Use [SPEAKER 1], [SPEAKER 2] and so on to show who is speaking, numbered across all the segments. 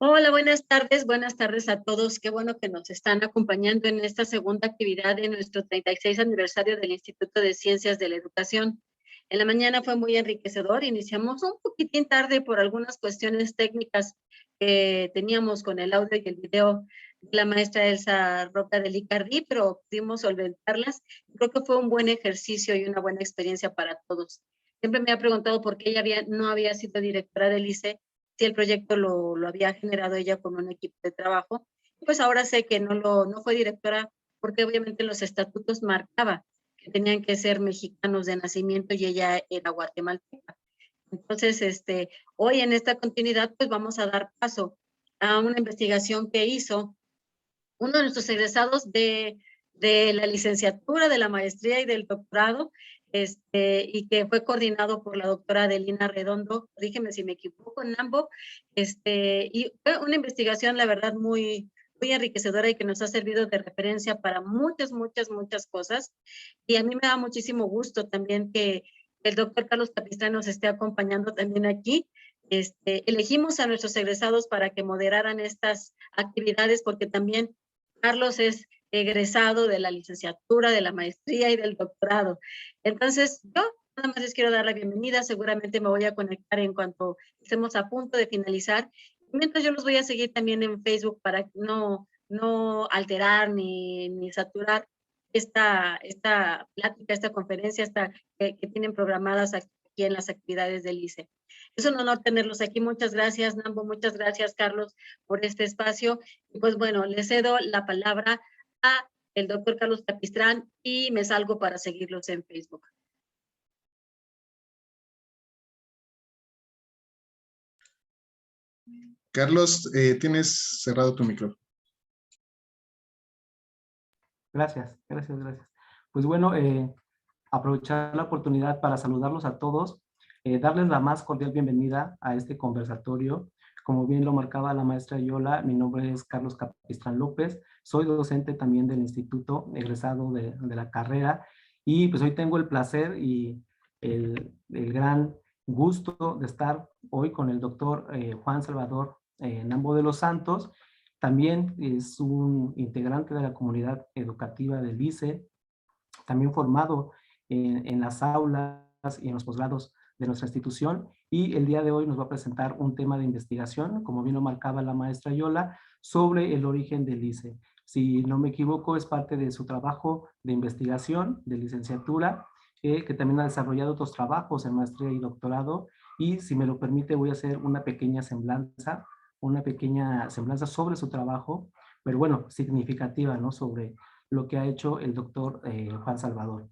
[SPEAKER 1] Hola, buenas tardes a todos. Qué bueno que nos están acompañando en esta segunda actividad de nuestro 36 aniversario del Instituto de Ciencias de la Educación. En la mañana fue muy enriquecedor, iniciamos un poquitín tarde por algunas cuestiones técnicas que teníamos con el audio y el video de la maestra Elsa Roca de Licardí, pero pudimos solventarlas. Creo que fue un buen ejercicio y una buena experiencia para todos. Siempre me ha preguntado por qué ella no había sido directora del ICE, si el proyecto lo había generado ella con un equipo de trabajo. Pues ahora sé que no fue directora porque obviamente los estatutos marcaba que tenían que ser mexicanos de nacimiento y ella era guatemalteca. Entonces, hoy en esta continuidad, pues vamos a dar paso a una investigación que hizo uno de nuestros egresados de la licenciatura, de la maestría y del doctorado, y que fue coordinado por la doctora Adelina Redondo, dígeme si me equivoco, en Nambo, y fue una investigación, la verdad, muy enriquecedora y que nos ha servido de referencia para muchas cosas. Y a mí me da muchísimo gusto también que el doctor Carlos Capistrán nos esté acompañando también aquí. Elegimos a nuestros egresados para que moderaran estas actividades porque también Carlos es egresado de la licenciatura, de la maestría y del doctorado. Entonces, yo nada más les quiero dar la bienvenida. Seguramente me voy a conectar en cuanto estemos a punto de finalizar. Mientras yo los voy a seguir también en Facebook para no alterar ni saturar esta plática, esta conferencia, que tienen programadas aquí en las actividades del ICE. Es un honor tenerlos aquí. Muchas gracias, Nambo. Muchas gracias, Carlos, por este espacio. Y pues bueno, le cedo la palabra a el doctor Carlos Capistrán y me salgo para seguirlos en Facebook.
[SPEAKER 2] Carlos, tienes cerrado tu micrófono.
[SPEAKER 3] Gracias. Pues bueno, aprovechar la oportunidad para saludarlos a todos, darles la más cordial bienvenida a este conversatorio. Como bien lo marcaba la maestra Yola, mi nombre es Carlos Capistrán López, soy docente también del instituto, egresado de la carrera, y pues hoy tengo el placer y el gran gusto de estar hoy con el doctor Juan Salvador Nambo de los Santos. También es un integrante de la comunidad educativa del ICE, también formado en las aulas y en los posgrados de nuestra institución, y el día de hoy nos va a presentar un tema de investigación, como bien lo marcaba la maestra Yola, sobre el origen del ICE. Si no me equivoco, es parte de su trabajo de investigación, de licenciatura, que también ha desarrollado otros trabajos en maestría y doctorado, y si me lo permite voy a hacer una pequeña semblanza sobre su trabajo, pero bueno, significativa, ¿no? Sobre lo que ha hecho el doctor Juan Salvador.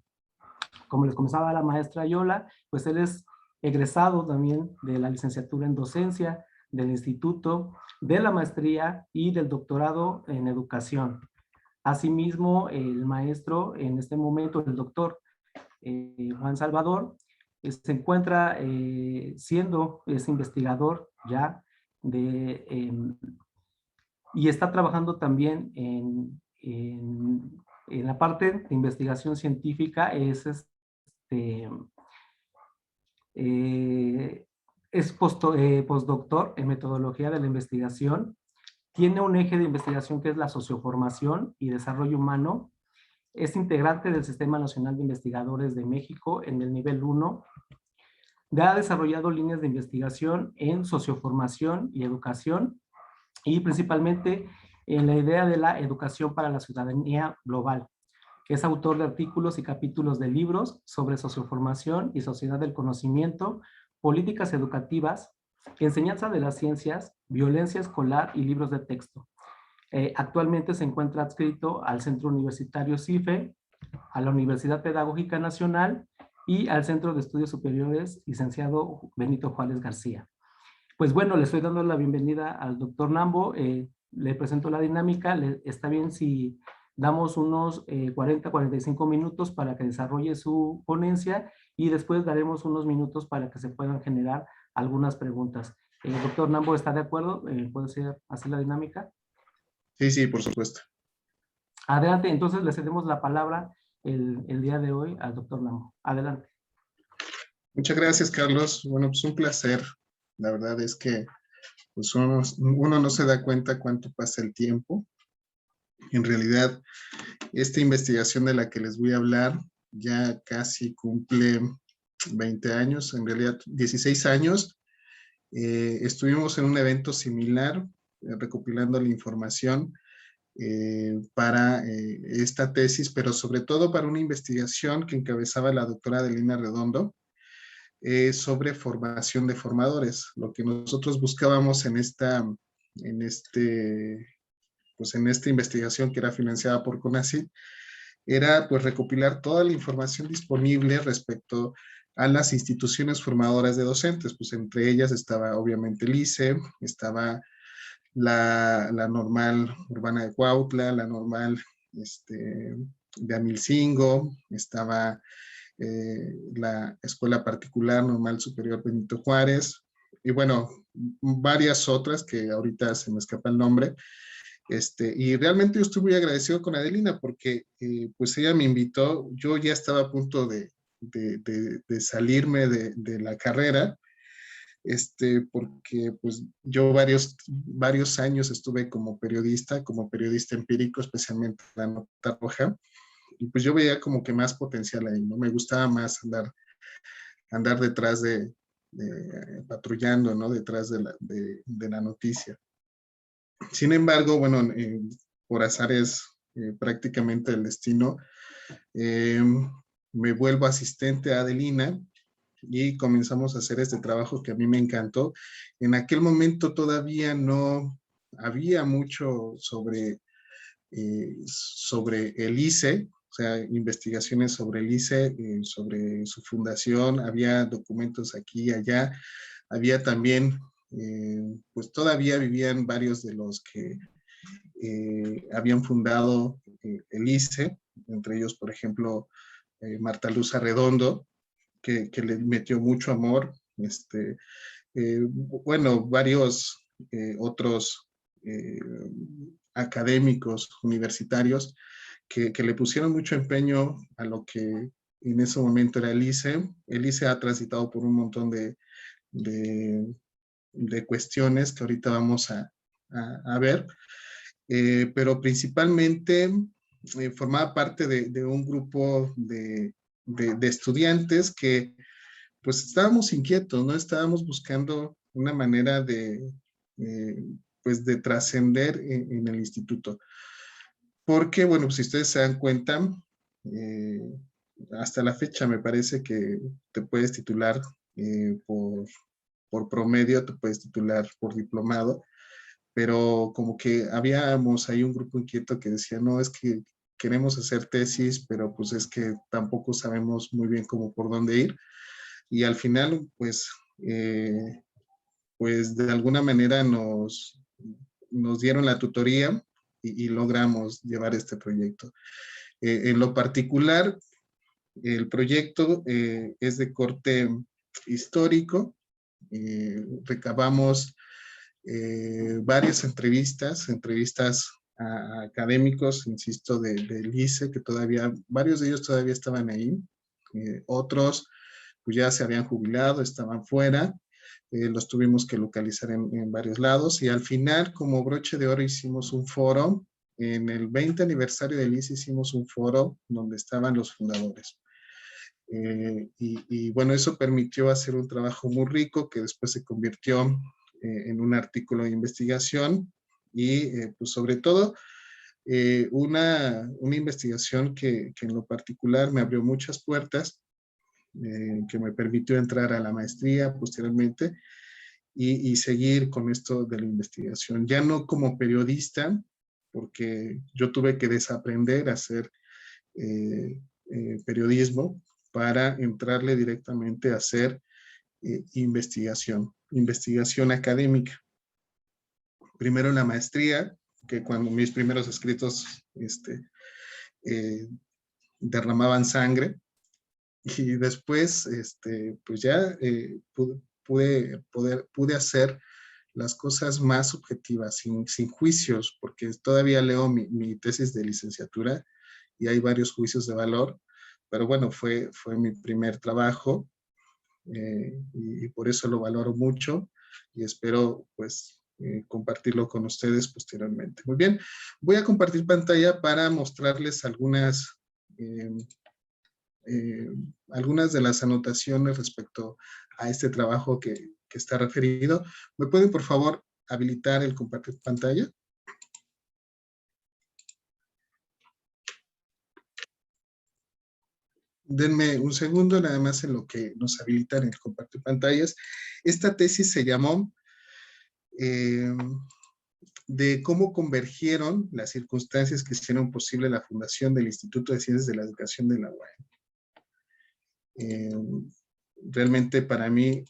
[SPEAKER 3] Como les comenzaba la maestra Yola, pues él es egresado también de la licenciatura en docencia, del instituto, de la maestría y del doctorado en educación. Asimismo, el maestro en este momento, el doctor Juan Salvador, se encuentra es investigador ya y está trabajando también en la parte de investigación científica. Es postdoctor en metodología de la investigación. Tiene un eje de investigación que es la socioformación y desarrollo humano. Es integrante del Sistema Nacional de Investigadores de México en el nivel 1. Ha desarrollado líneas de investigación en socioformación y educación, y principalmente en la idea de la educación para la ciudadanía global. Es autor de artículos y capítulos de libros sobre socioformación y sociedad del conocimiento, políticas educativas, enseñanza de las ciencias, violencia escolar y libros de texto. Actualmente se encuentra adscrito al Centro Universitario CIFE, a la Universidad Pedagógica Nacional y al Centro de Estudios Superiores licenciado Benito Juárez García. Pues bueno, le estoy dando la bienvenida al doctor Nambo. Le presento la dinámica. ¿Está bien si damos unos 40-45 minutos para que desarrolle su ponencia y después daremos unos minutos para que se puedan generar algunas preguntas? Doctor Nambo, ¿está de acuerdo? ¿Puede ser así la dinámica?
[SPEAKER 2] Sí, por supuesto.
[SPEAKER 3] Adelante, entonces le cedemos la palabra el día de hoy al doctor Nambo. Adelante.
[SPEAKER 2] Muchas gracias, Carlos. Bueno, pues un placer. La verdad es que pues uno no se da cuenta cuánto pasa el tiempo. En realidad, esta investigación de la que les voy a hablar ya casi cumple 20 años, en realidad 16 años. Estuvimos en un evento similar, recopilando la información para esta tesis, pero sobre todo para una investigación que encabezaba la doctora Adelina Redondo sobre formación de formadores. Lo que nosotros buscábamos en esta investigación que era financiada por CONACYT era pues recopilar toda la información disponible respecto a las instituciones formadoras de docentes, pues entre ellas estaba obviamente el ICE, estaba la normal urbana de Cuautla, la normal de Amilcingo, estaba la escuela particular normal superior Benito Juárez, y bueno, varias otras que ahorita se me escapa el nombre. Y realmente yo estoy muy agradecido con Adelina porque pues ella me invitó, yo ya estaba a punto de salirme de la carrera, porque pues yo varios años estuve como periodista empírico, especialmente en la Nota Roja, y pues yo veía como que más potencial ahí, ¿no? Me gustaba más andar detrás patrullando, ¿no? Detrás de la noticia. Sin embargo, bueno, por azares prácticamente del destino, me vuelvo asistente a Adelina y comenzamos a hacer este trabajo que a mí me encantó. En aquel momento todavía no había mucho sobre el ICE, o sea, investigaciones sobre el ICE, sobre su fundación, había documentos aquí y allá, había también, pues todavía vivían varios de los que habían fundado el ICE, entre ellos, por ejemplo, Marta Luz Arredondo, que le metió mucho amor, bueno, varios otros académicos universitarios que le pusieron mucho empeño a lo que en ese momento era el ICE. El ICE ha transitado por un montón de cuestiones que ahorita vamos a ver, pero principalmente formaba parte de un grupo de estudiantes que pues estábamos inquietos, ¿no? Estábamos buscando una manera pues de trascender en el instituto. Porque, bueno, si ustedes se dan cuenta, eh, hasta la fecha me parece que te puedes titular por promedio, te puedes titular por diplomado, pero como que habíamos ahí un grupo inquieto que decía, no, es que queremos hacer tesis, pero pues es que tampoco sabemos muy bien cómo por dónde ir. Y al final, pues de alguna manera nos dieron la tutoría y logramos llevar este proyecto. En lo particular, el proyecto es de corte histórico. Recabamos varias entrevistas a académicos, insisto, del ICE, que todavía, varios de ellos todavía estaban ahí. Otros pues ya se habían jubilado, estaban fuera, los tuvimos que localizar en varios lados y al final, como broche de oro, hicimos un foro. En el 20 aniversario del ICE hicimos un foro donde estaban los fundadores. Y bueno, eso permitió hacer un trabajo muy rico que después se convirtió en un artículo de investigación y pues sobre todo una investigación que en lo particular me abrió muchas puertas, que me permitió entrar a la maestría posteriormente y seguir con esto de la investigación. Ya no como periodista, porque yo tuve que desaprender a hacer periodismo para entrarle directamente a hacer investigación académica. Primero la maestría, que cuando mis primeros escritos derramaban sangre, y después pues ya pude hacer las cosas más objetivas, sin juicios, porque todavía leo mi tesis de licenciatura y hay varios juicios de valor, pero bueno, fue mi primer trabajo y por eso lo valoro mucho y espero pues compartirlo con ustedes posteriormente. Muy bien, voy a compartir pantalla para mostrarles algunas de las anotaciones respecto a este trabajo que está referido. ¿Me pueden, por favor, habilitar el compartir pantalla? Denme un segundo nada más en lo que nos habilitan el compartir pantallas. Esta tesis se llamó de cómo convergieron las circunstancias que hicieron posible la fundación del Instituto de Ciencias de la Educación de la UAM. Realmente para mí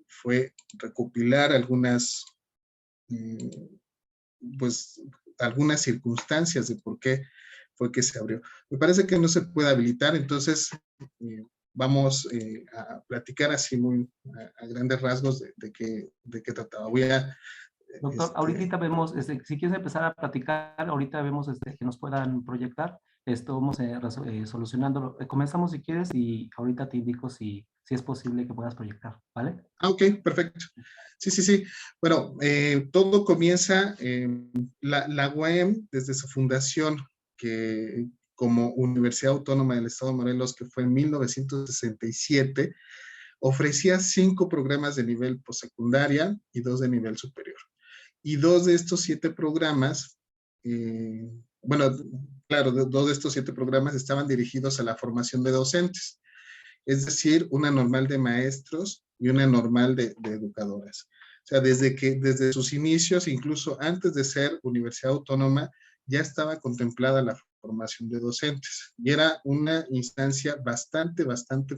[SPEAKER 2] fue recopilar algunas circunstancias de por qué fue que se abrió. Me parece que no se puede habilitar, entonces vamos a platicar así muy a grandes rasgos de qué trataba. Voy a...
[SPEAKER 3] Doctor, ahorita vemos, si quieres empezar a platicar, ahorita vemos que nos puedan proyectar. Esto vamos solucionándolo. Comenzamos si quieres y ahorita te indico si es posible que puedas proyectar, ¿vale?
[SPEAKER 2] Ok, perfecto. Sí. Bueno, todo comienza, la UAM, desde su fundación, que como Universidad Autónoma del Estado de Morelos, que fue en 1967, ofrecía 5 programas de nivel postsecundaria y 2 de nivel superior. Y 2 de estos 7 programas, 2 de estos 7 programas estaban dirigidos a la formación de docentes, es decir, una normal de maestros y una normal de educadoras. O sea, desde sus inicios, incluso antes de ser Universidad Autónoma, ya estaba contemplada la formación de docentes. Y era una instancia bastante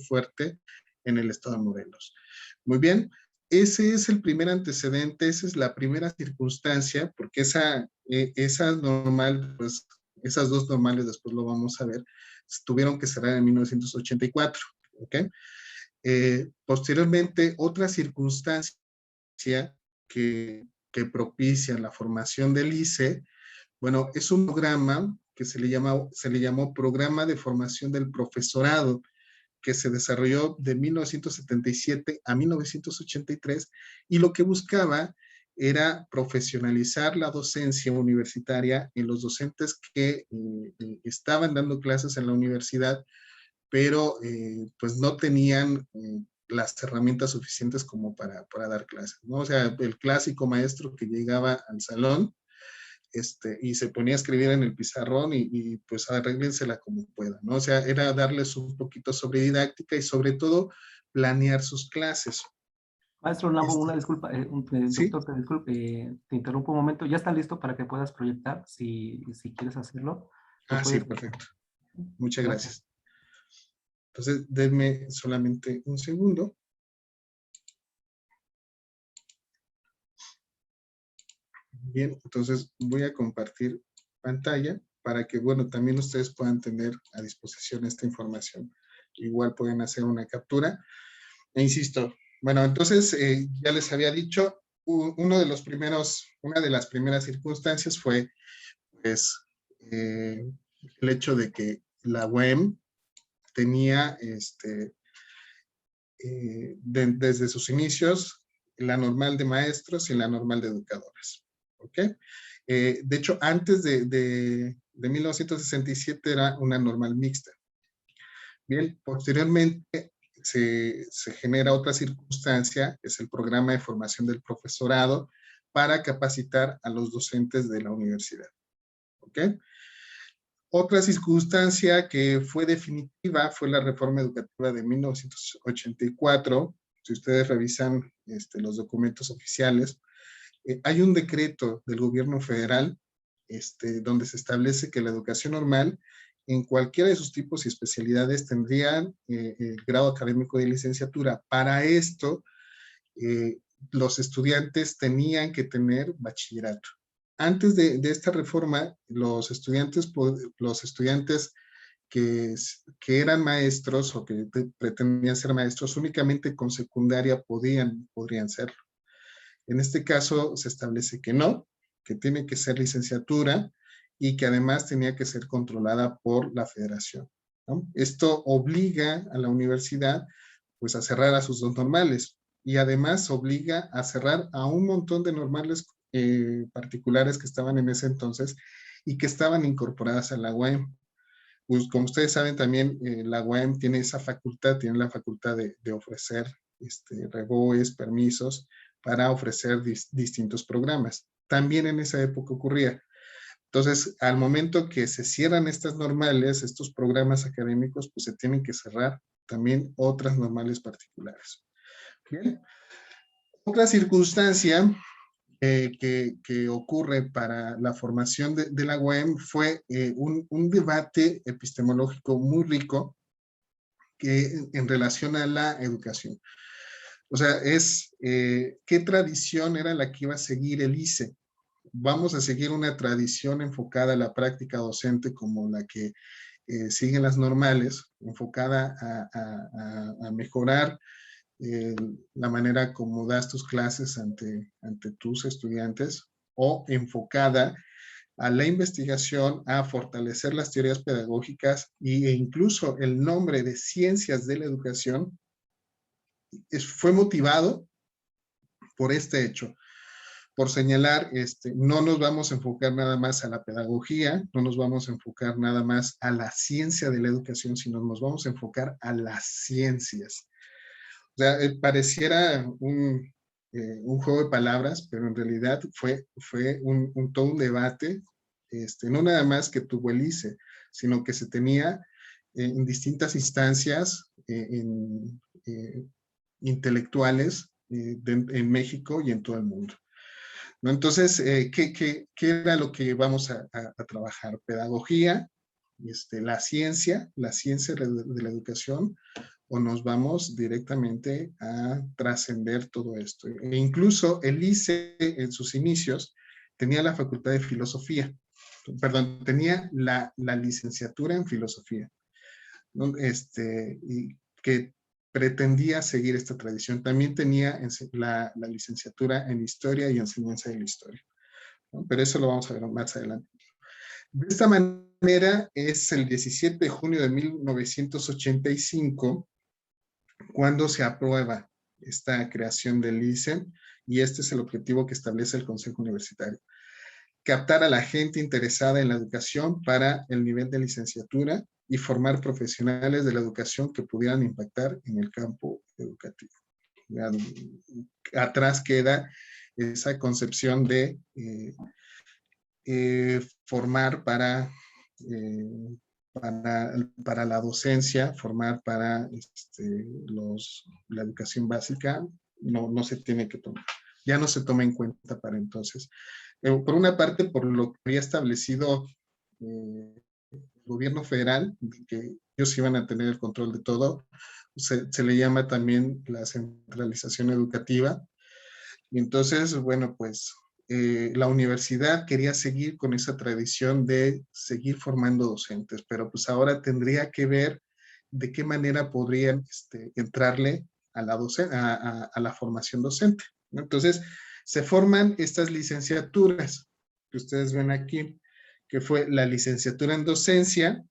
[SPEAKER 2] fuerte en el estado de Morelos. Muy bien, ese es el primer antecedente, esa es la primera circunstancia, porque esa normal, pues esas 2 normales, después lo vamos a ver, tuvieron que cerrar en 1984. ¿Okay? Posteriormente, otra circunstancia que propicia la formación del ICE, bueno, es un programa que se le llamó Programa de Formación del Profesorado, que se desarrolló de 1977 a 1983, y lo que buscaba era profesionalizar la docencia universitaria en los docentes que estaban dando clases en la universidad, pero pues no tenían las herramientas suficientes como para dar clases, ¿no? O sea, el clásico maestro que llegaba al salón y se ponía a escribir en el pizarrón y pues arréglensela como puedan, ¿no? O sea, era darles un poquito sobre didáctica y sobre todo planear sus clases.
[SPEAKER 3] Maestro Lambo, una disculpa,
[SPEAKER 2] ¿sí?
[SPEAKER 3] doctor, te interrumpo un momento. ¿Ya está listo para que puedas proyectar si quieres hacerlo?
[SPEAKER 2] Sí, perfecto. Muchas gracias. Entonces, denme solamente un segundo. Bien, entonces voy a compartir pantalla para que, bueno, también ustedes puedan tener a disposición esta información. Igual pueden hacer una captura. E insisto, bueno, entonces ya les había dicho, una de las primeras circunstancias fue, pues, el hecho de que la UAM tenía, desde sus inicios, la normal de maestros y la normal de educadoras. ¿Ok? De hecho, antes de 1967 era una normal mixta. Bien, posteriormente se genera otra circunstancia, que es el programa de formación del profesorado para capacitar a los docentes de la universidad. ¿Ok? Otra circunstancia que fue definitiva fue la reforma educativa de 1984. Si ustedes revisan los documentos oficiales, hay un decreto del gobierno federal donde se establece que la educación normal en cualquiera de sus tipos y especialidades tendrían el grado académico de licenciatura. Para esto, los estudiantes tenían que tener bachillerato. Antes de esta reforma, los estudiantes que eran maestros o que pretendían ser maestros únicamente con secundaria podrían serlo. En este caso se establece que no, que tiene que ser licenciatura y que además tenía que ser controlada por la federación, ¿no? Esto obliga a la universidad pues a cerrar a sus 2 normales y además obliga a cerrar a un montón de normales particulares que estaban en ese entonces y que estaban incorporadas a la UAM. Pues, como ustedes saben también, la UAM tiene esa facultad, tiene la facultad de ofrecer reboes, permisos para ofrecer distintos programas. También en esa época ocurría. Entonces, al momento que se cierran estas normales, estos programas académicos, pues se tienen que cerrar también otras normales particulares. Bien. Otra circunstancia que ocurre para la formación de la UAM fue un debate epistemológico muy rico en relación a la educación. O sea, ¿qué tradición era la que iba a seguir el ICE? ¿Vamos a seguir una tradición enfocada a la práctica docente como la que siguen las normales, enfocada a mejorar la manera como das tus clases ante tus estudiantes, o enfocada a la investigación, a fortalecer las teorías pedagógicas e incluso el nombre de ciencias de la educación? Fue motivado por este hecho, por señalar, no nos vamos a enfocar nada más a la pedagogía, no nos vamos a enfocar nada más a la ciencia de la educación, sino nos vamos a enfocar a las ciencias. O sea, pareciera un juego de palabras, pero en realidad fue todo un debate, no nada más que tuvo el ICE, sino que se tenía en distintas instancias intelectuales en México y en todo el mundo, ¿no? Entonces, ¿qué era lo que vamos a trabajar? Pedagogía, la ciencia de la educación, o nos vamos directamente a trascender todo esto. E incluso el ICE en sus inicios tenía la facultad de filosofía, perdón, tenía la licenciatura en filosofía, ¿no? Y que pretendía seguir esta tradición. También tenía la licenciatura en historia y enseñanza de la historia, ¿no? Pero eso lo vamos a ver más adelante. De esta manera, es el 17 de junio de 1985 cuando se aprueba esta creación del ICE, y este es el objetivo que establece el Consejo Universitario: captar a la gente interesada en la educación para el nivel de licenciatura y formar profesionales de la educación que pudieran impactar en el campo educativo. Atrás queda esa concepción de formar para la docencia, formar para la educación básica, no se tiene que tomar, ya no se toma en cuenta para entonces. Por una parte, por lo que había establecido el gobierno federal, que ellos iban a tener el control de todo, se le llama también la centralización educativa. Y entonces, bueno, pues la universidad quería seguir con esa tradición de seguir formando docentes, pero pues ahora tendría que ver de qué manera podrían entrarle a la formación docente, ¿no? Entonces, se forman estas licenciaturas que ustedes ven aquí, que fue la licenciatura en docencia,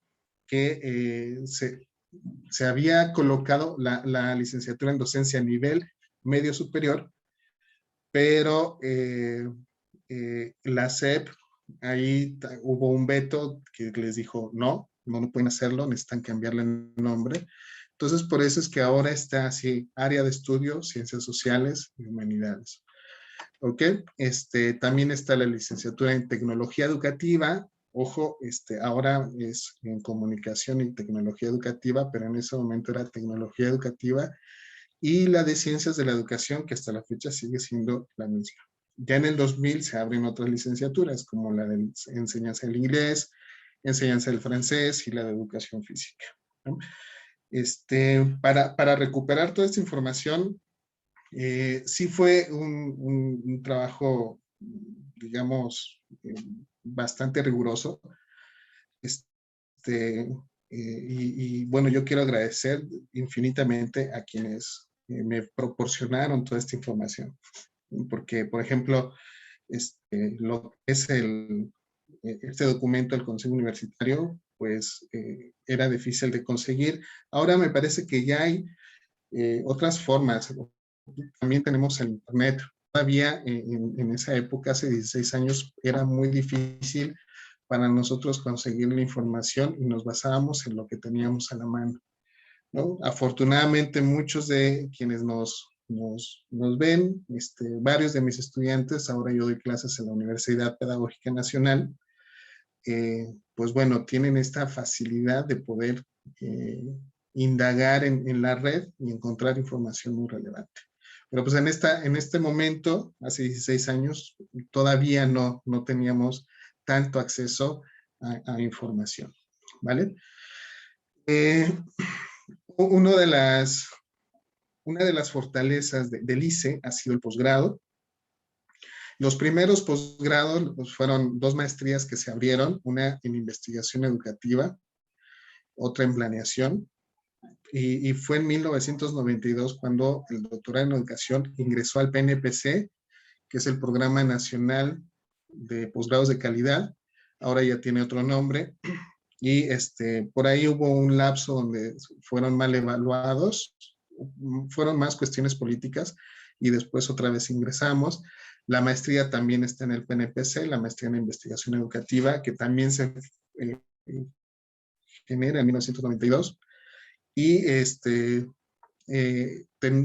[SPEAKER 2] que se había colocado la licenciatura en docencia a nivel medio superior, pero la SEP, ahí hubo un veto que les dijo, no pueden hacerlo, necesitan cambiarle el nombre. Entonces, por eso es que ahora está así, área de estudio, ciencias sociales y humanidades. ¿Ok? También está la licenciatura en tecnología educativa. Ojo, ahora es en comunicación y tecnología educativa, pero en ese momento era tecnología educativa, y la de ciencias de la educación, que hasta la fecha sigue siendo la misma. Ya en el 2000 se abren otras licenciaturas, como la de enseñanza del inglés, enseñanza del francés y la de educación física, ¿no? Para recuperar toda esta información, sí fue un trabajo, digamos, bastante riguroso. Y bueno, yo quiero agradecer infinitamente a quienes me proporcionaron toda esta información, porque, por ejemplo, lo que es este documento del Consejo Universitario, pues era difícil de conseguir. Ahora me parece que ya hay otras formas. También tenemos el Internet todavía en esa época, hace 16 años, era muy difícil para nosotros conseguir la información y nos basábamos en lo que teníamos a la mano, ¿no? Afortunadamente, muchos de quienes nos ven, varios de mis estudiantes, ahora yo doy clases en la Universidad Pedagógica Nacional, pues bueno, tienen esta facilidad de poder indagar en la red y encontrar información muy relevante. Pero pues en este momento, hace 16 años, todavía no teníamos tanto acceso a información, ¿vale? Una de las fortalezas del ICE ha sido el posgrado. Los primeros posgrados pues, fueron 2 maestrías que se abrieron, una en investigación educativa, otra en planeación, y fue en 1992 cuando el doctorado en educación ingresó al PNPC, que es el Programa Nacional de Posgrados de Calidad, ahora ya tiene otro nombre, y por ahí hubo un lapso donde fueron mal evaluados, fueron más cuestiones políticas, y después otra vez ingresamos. La maestría también está en el PNPC, la maestría en investigación educativa, que también se genera en 1992. Y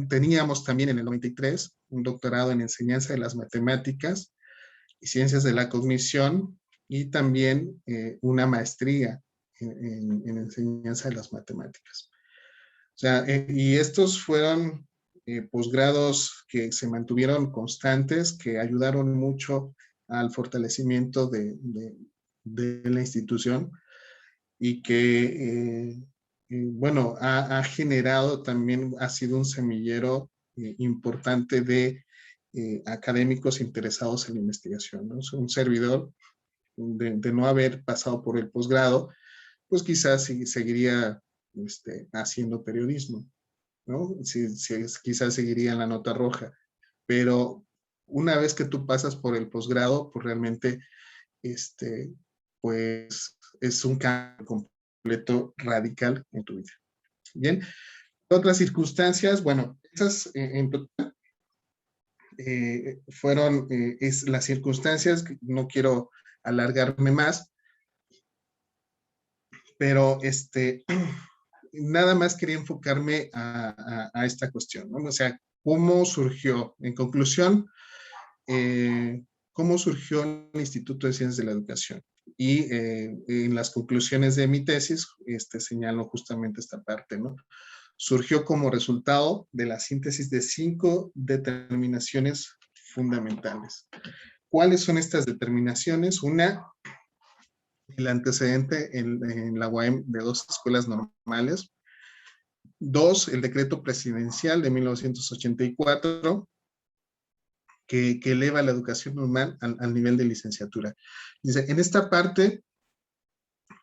[SPEAKER 2] teníamos también en el 93 un doctorado en enseñanza de las matemáticas y ciencias de la cognición, y también una maestría en enseñanza de las matemáticas. O sea, y estos fueron posgrados que se mantuvieron constantes, que ayudaron mucho al fortalecimiento de la institución, y que, bueno, ha generado también, ha sido un semillero importante de académicos interesados en la investigación, ¿no? Un servidor de no haber pasado por el posgrado, pues quizás seguiría haciendo periodismo, ¿no? Quizás seguiría en la nota roja, pero una vez que tú pasas por el posgrado, pues realmente, pues es un cambio completo, radical en tu vida. Bien, otras circunstancias, bueno, esas en total fueron las circunstancias, no quiero alargarme más, pero nada más quería enfocarme a esta cuestión, ¿no? O sea, ¿cómo surgió? En conclusión, ¿cómo surgió el Instituto de Ciencias de la Educación? Y en las conclusiones de mi tesis, señalo justamente esta parte, ¿no? Surgió como resultado de la síntesis de 5 determinaciones fundamentales. ¿Cuáles son estas determinaciones? Una, el antecedente en la UAM de 2 escuelas normales. 2, el decreto presidencial de 1984, que eleva la educación normal al nivel de licenciatura. Dice, en esta parte,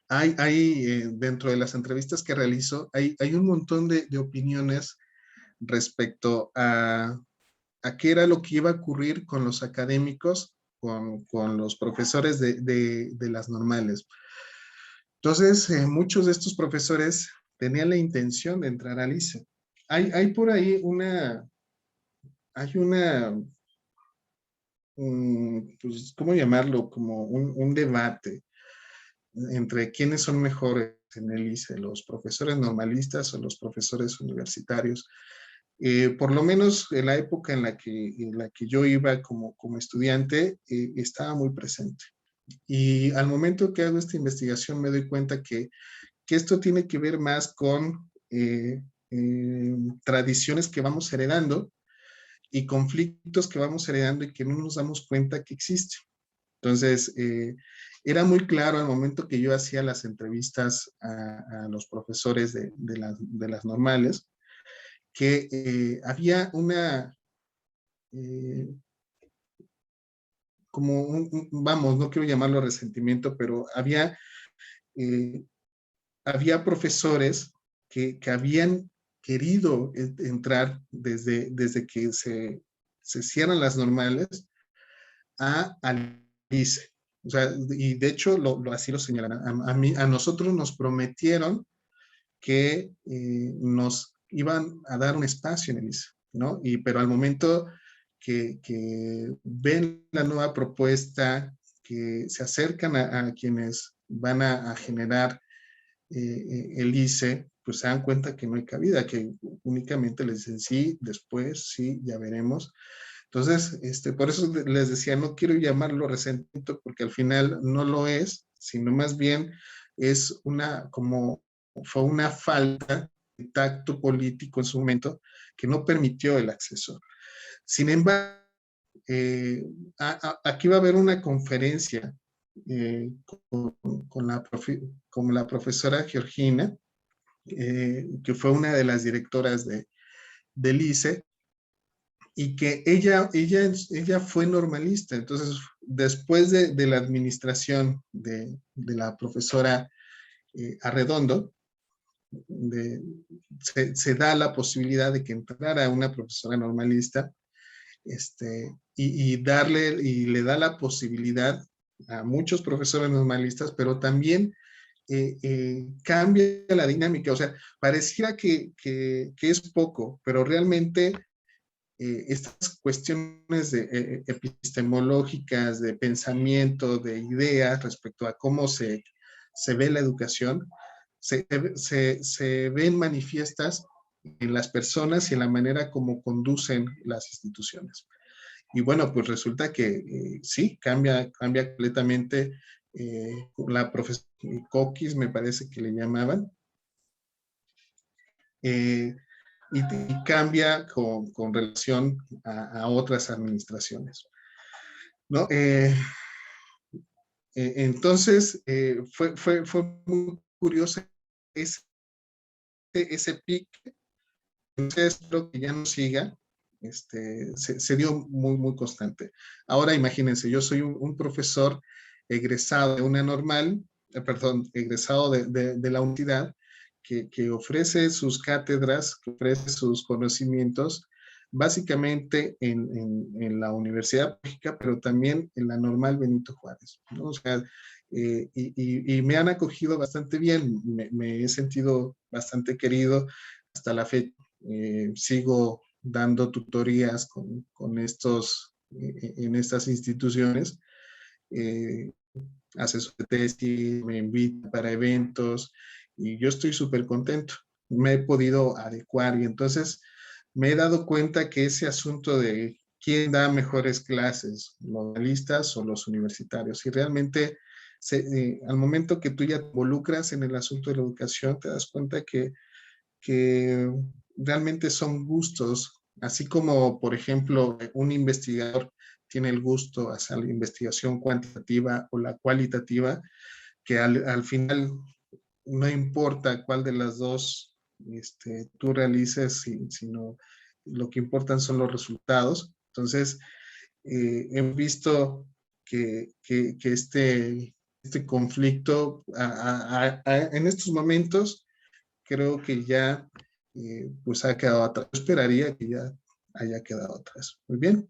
[SPEAKER 2] dentro de las entrevistas que realizo, hay un montón de opiniones respecto a qué era lo que iba a ocurrir con los académicos, con los profesores de las normales. Entonces, muchos de estos profesores tenían la intención de entrar al ICE. Hay por ahí pues, ¿cómo llamarlo? Como un debate entre quiénes son mejores en el ICE, los profesores normalistas o los profesores universitarios. Por lo menos en la época en la que yo iba como estudiante, estaba muy presente. Y al momento que hago esta investigación me doy cuenta que esto tiene que ver más con tradiciones que vamos heredando y conflictos que vamos heredando y que no nos damos cuenta que existen. Entonces, era muy claro al momento que yo hacía las entrevistas a los profesores de las normales, que había vamos, no quiero llamarlo resentimiento, pero había profesores que habían querido entrar desde que se cierran las normales al ICE. O sea, y de hecho así lo señalan. A nosotros nos prometieron que nos iban a dar un espacio en el ICE, ¿no? Pero al momento que ven la nueva propuesta, que se acercan a quienes van a generar el ICE, pues se dan cuenta que no hay cabida, que únicamente les dicen sí, después, sí, ya veremos. Entonces, por eso les decía, no quiero llamarlo resentimiento, porque al final no lo es, sino más bien es fue una falta de tacto político en su momento que no permitió el acceso. Sin embargo, aquí va a haber una conferencia con la profesora Georgina, que fue una de las directoras del ICE, y que ella fue normalista. Entonces, después de la administración de la profesora Arredondo, se da la posibilidad de que entrara una profesora normalista, y le da la posibilidad a muchos profesores normalistas, pero también cambia la dinámica. O sea, pareciera que es poco, pero realmente estas cuestiones epistemológicas, de pensamiento, de ideas respecto a cómo se ve la educación, se ven manifiestas en las personas y en la manera como conducen las instituciones. Y bueno, pues resulta que sí, cambia completamente. La profesora Coquis, me parece que le llamaban, y cambia con relación a otras administraciones, ¿no? Entonces, fue muy curioso ese pique. Entonces, espero que ya no siga. Se dio muy constante. Ahora imagínense, yo soy un profesor egresado de una normal, egresado de la universidad, que ofrece sus cátedras, que ofrece sus conocimientos, básicamente en la Universidad Pública, pero también en la normal Benito Juárez, ¿no? O sea, y me han acogido bastante bien, me he sentido bastante querido hasta la fecha. Sigo dando tutorías en estas instituciones, asesor de tesis, me invitan para eventos y yo estoy súper contento. Me he podido adecuar y entonces me he dado cuenta que ese asunto de quién da mejores clases, los normalistas o los universitarios, y realmente al momento que tú ya te involucras en el asunto de la educación, te das cuenta que realmente son gustos, así como, por ejemplo, un investigador tiene el gusto hacia la investigación cuantitativa o la cualitativa, que al final no importa cuál de las dos tú realices, sino lo que importan son los resultados. Entonces, hemos visto que este conflicto en estos momentos creo que ya pues ha quedado atrás. Yo esperaría que ya haya quedado atrás. Muy bien.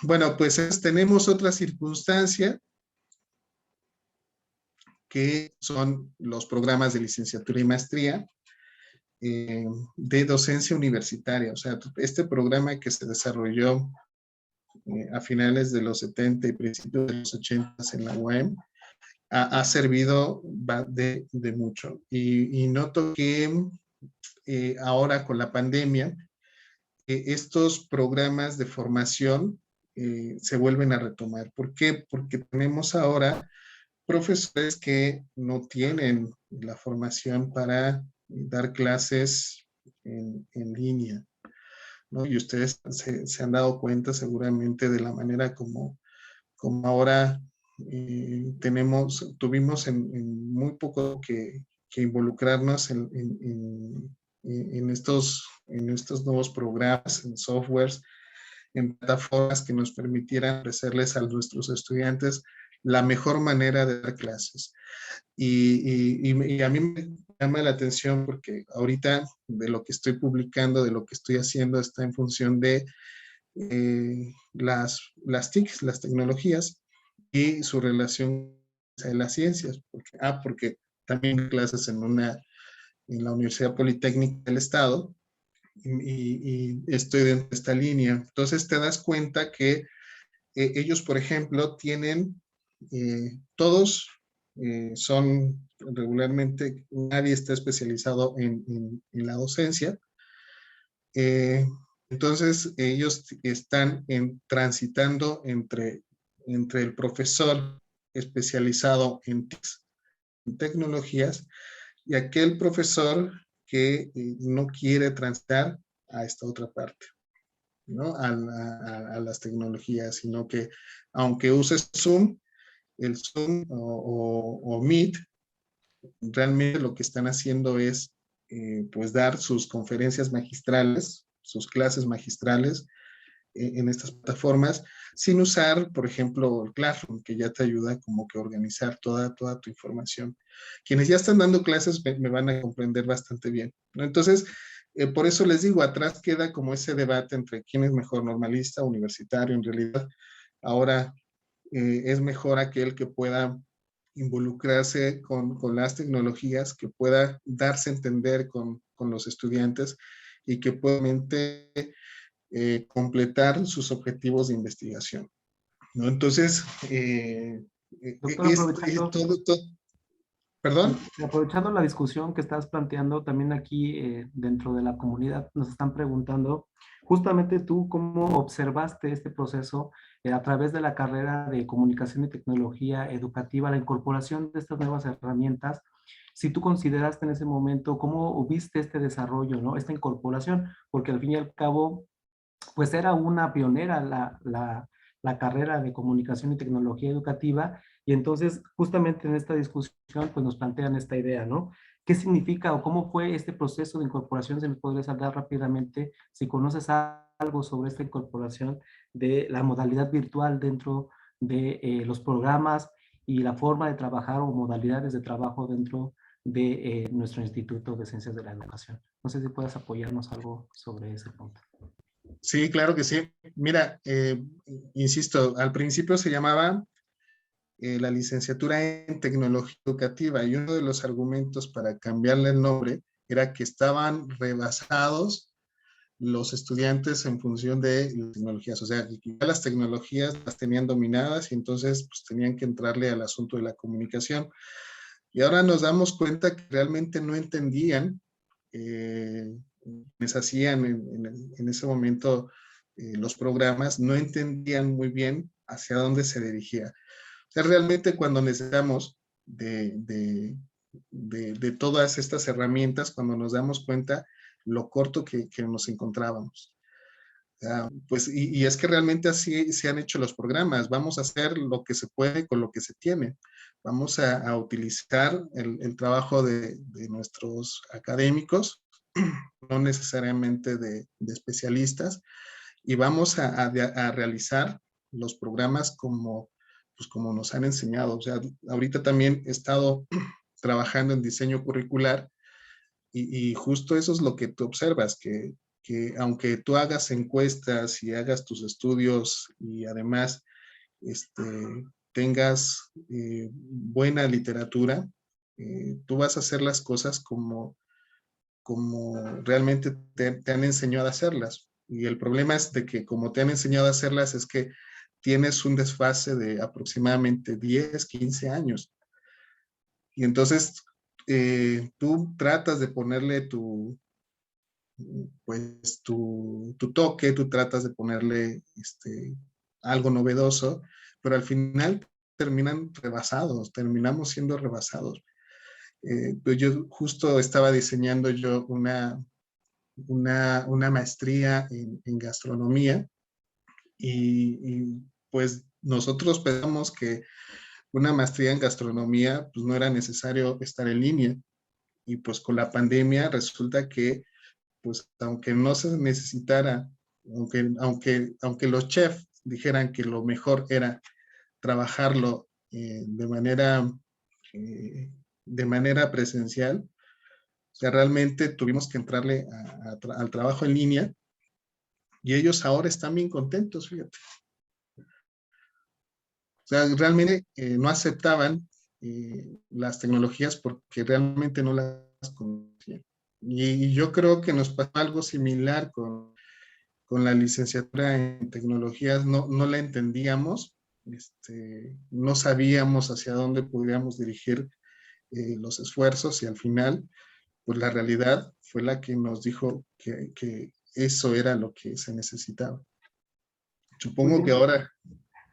[SPEAKER 2] Bueno, pues tenemos otra circunstancia que son los programas de licenciatura y maestría de docencia universitaria. O sea, este programa que se desarrolló a finales de los 70 y principios de los 80 en la UAM, ha servido de mucho. Y noto que ahora con la pandemia, estos programas de formación se vuelven a retomar. ¿Por qué? Porque tenemos ahora profesores que no tienen la formación para dar clases en línea, ¿no? Y ustedes se han dado cuenta seguramente de la manera como ahora tuvimos en muy poco que involucrarnos en estos nuevos programas, en softwares, en plataformas que nos permitieran ofrecerles a nuestros estudiantes la mejor manera de dar clases. Y a mí me llama la atención porque ahorita de lo que estoy publicando, de lo que estoy haciendo, está en función de las TICs, las tecnologías, y su relación en las ciencias. Porque también clases en la Universidad Politécnica del Estado, y estoy dentro de esta línea. Entonces te das cuenta que ellos, por ejemplo, tienen, todos son regularmente, nadie está especializado en la docencia. Eh, entonces ellos están transitando entre el profesor especializado en tecnologías y aquel profesor que no quiere transitar a esta otra parte, ¿no? A las tecnologías, sino que aunque uses Zoom, el Zoom o Meet, realmente lo que están haciendo es pues dar sus conferencias magistrales, sus clases magistrales en estas plataformas, sin usar, por ejemplo, el Classroom, que ya te ayuda como que a organizar toda tu información. Quienes ya están dando clases me van a comprender bastante bien, ¿no? Entonces, por eso les digo, atrás queda como ese debate entre quién es mejor, normalista, universitario. En realidad, ahora es mejor aquel que pueda involucrarse con las tecnologías, que pueda darse a entender con los estudiantes y que pueda completar sus objetivos de investigación, ¿no? Entonces,
[SPEAKER 3] Doctor, aprovechando,
[SPEAKER 2] ¿perdón?
[SPEAKER 3] aprovechando la discusión que estás planteando también aquí dentro de la comunidad, nos están preguntando, justamente tú, ¿cómo observaste este proceso a través de la carrera de comunicación y tecnología educativa, la incorporación de estas nuevas herramientas? Si tú consideraste en ese momento, ¿cómo viste este desarrollo, ¿no? Esta incorporación, porque al fin y al cabo, pues era una pionera la carrera de comunicación y tecnología educativa, y entonces justamente en esta discusión pues nos plantean esta idea, ¿no? ¿Qué significa o cómo fue este proceso de incorporación? ¿Se me podría hablar rápidamente si conoces algo sobre esta incorporación de la modalidad virtual dentro de los programas y la forma de trabajar o modalidades de trabajo dentro de nuestro Instituto de Ciencias de la Educación? No sé si puedes apoyarnos algo sobre ese punto.
[SPEAKER 2] Sí, claro que sí. Mira, insisto, al principio se llamaba la licenciatura en tecnología educativa y uno de los argumentos para cambiarle el nombre era que estaban rebasados los estudiantes en función de las tecnologías, o sea, que ya las tecnologías las tenían dominadas y entonces pues tenían que entrarle al asunto de la comunicación. Y ahora nos damos cuenta que realmente no entendían, les hacían en ese momento los programas, no entendían muy bien hacia dónde se dirigía. O sea, realmente cuando necesitamos de todas estas herramientas, cuando nos damos cuenta lo corto que nos encontrábamos. Pues, y es que realmente así se han hecho los programas. Vamos a hacer lo que se puede con lo que se tiene. Vamos a utilizar el trabajo de nuestros académicos, no necesariamente de especialistas, y vamos a realizar los programas pues como nos han enseñado. O sea, ahorita también he estado trabajando en diseño curricular y justo eso es lo que tú observas, que aunque tú hagas encuestas y hagas tus estudios y además este, tengas buena literatura, tú vas a hacer las cosas como realmente te han enseñado a hacerlas. Y el problema es de que como te han enseñado a hacerlas es que tienes un desfase de aproximadamente 10, 15 años. Y entonces tú tratas de ponerle pues tu toque, tú tratas de ponerle algo novedoso, pero al final terminan rebasados, terminamos siendo rebasados. Pues yo justo estaba diseñando yo una maestría en gastronomía y pues nosotros pensamos que una maestría en gastronomía pues no era necesario estar en línea y pues con la pandemia resulta que pues aunque no se necesitara, aunque los chefs dijeran que lo mejor era trabajarlo eh, de manera presencial, o sea, realmente tuvimos que entrarle al trabajo en línea y ellos ahora están bien contentos, fíjate. O sea, realmente no aceptaban las tecnologías porque realmente no las conocían. Y yo creo que nos pasó algo similar con la licenciatura en tecnologías, no la entendíamos, no sabíamos hacia dónde podríamos dirigir los esfuerzos y al final, pues la realidad fue la que nos dijo que eso era lo que se necesitaba.
[SPEAKER 3] Muy
[SPEAKER 2] Supongo que
[SPEAKER 3] bien.
[SPEAKER 2] ahora,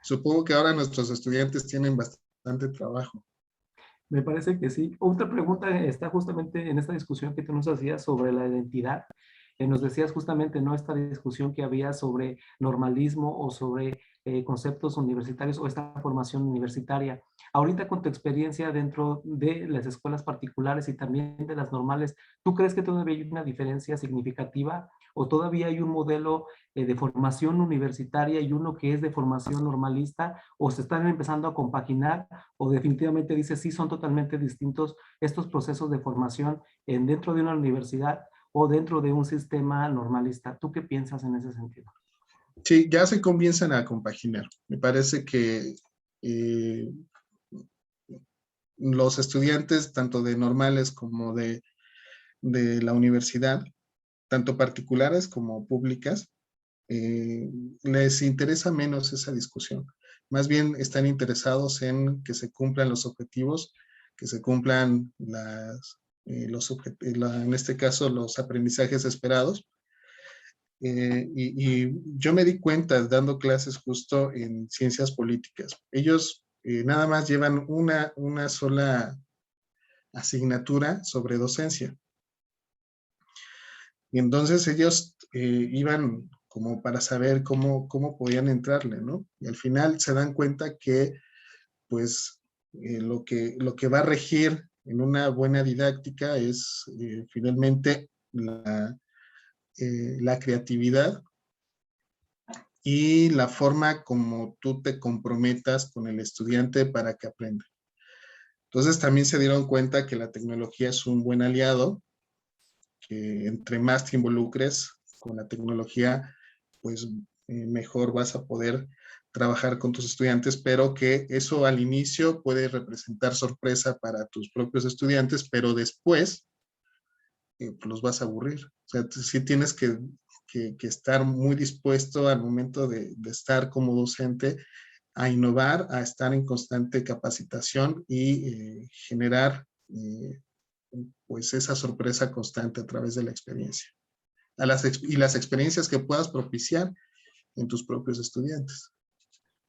[SPEAKER 2] supongo que ahora nuestros estudiantes tienen bastante trabajo.
[SPEAKER 3] Me parece que sí. Otra pregunta está justamente en esta discusión que tú nos hacías sobre la identidad. Nos decías justamente, ¿no? Esta discusión que había sobre normalismo o sobre conceptos universitarios o esta formación universitaria. Ahorita con tu experiencia dentro de las escuelas particulares y también de las normales, ¿tú crees que todavía hay una diferencia significativa o todavía hay un modelo de formación universitaria y uno que es de formación normalista o se están empezando a compaginar o definitivamente dices sí son totalmente distintos estos procesos de formación dentro de una universidad o dentro de un sistema normalista? ¿Tú qué piensas en ese sentido?
[SPEAKER 2] Sí, ya se comienzan a compaginar. Me parece que eh, los estudiantes, tanto de normales como de la universidad, tanto particulares como públicas, les interesa menos esa discusión. Más bien están interesados en que se cumplan los objetivos, que se cumplan en este caso los aprendizajes esperados. Y yo me di cuenta dando clases justo en ciencias políticas. Ellos nada más llevan una sola asignatura sobre docencia. Y entonces ellos iban como para saber cómo podían entrarle, ¿no? Y al final se dan cuenta que, pues, lo que va a regir en una buena didáctica es finalmente la creatividad y la forma como tú te comprometas con el estudiante para que aprenda. Entonces también se dieron cuenta que la tecnología es un buen aliado, que entre más te involucres con la tecnología, pues mejor vas a poder trabajar con tus estudiantes, pero que eso al inicio puede representar sorpresa para tus propios estudiantes, pero después los vas a aburrir. O sea, sí tienes que estar muy dispuesto al momento de estar como docente a innovar, a estar en constante capacitación y generar pues esa sorpresa constante a través de la experiencia. Y las experiencias que puedas propiciar en tus propios estudiantes.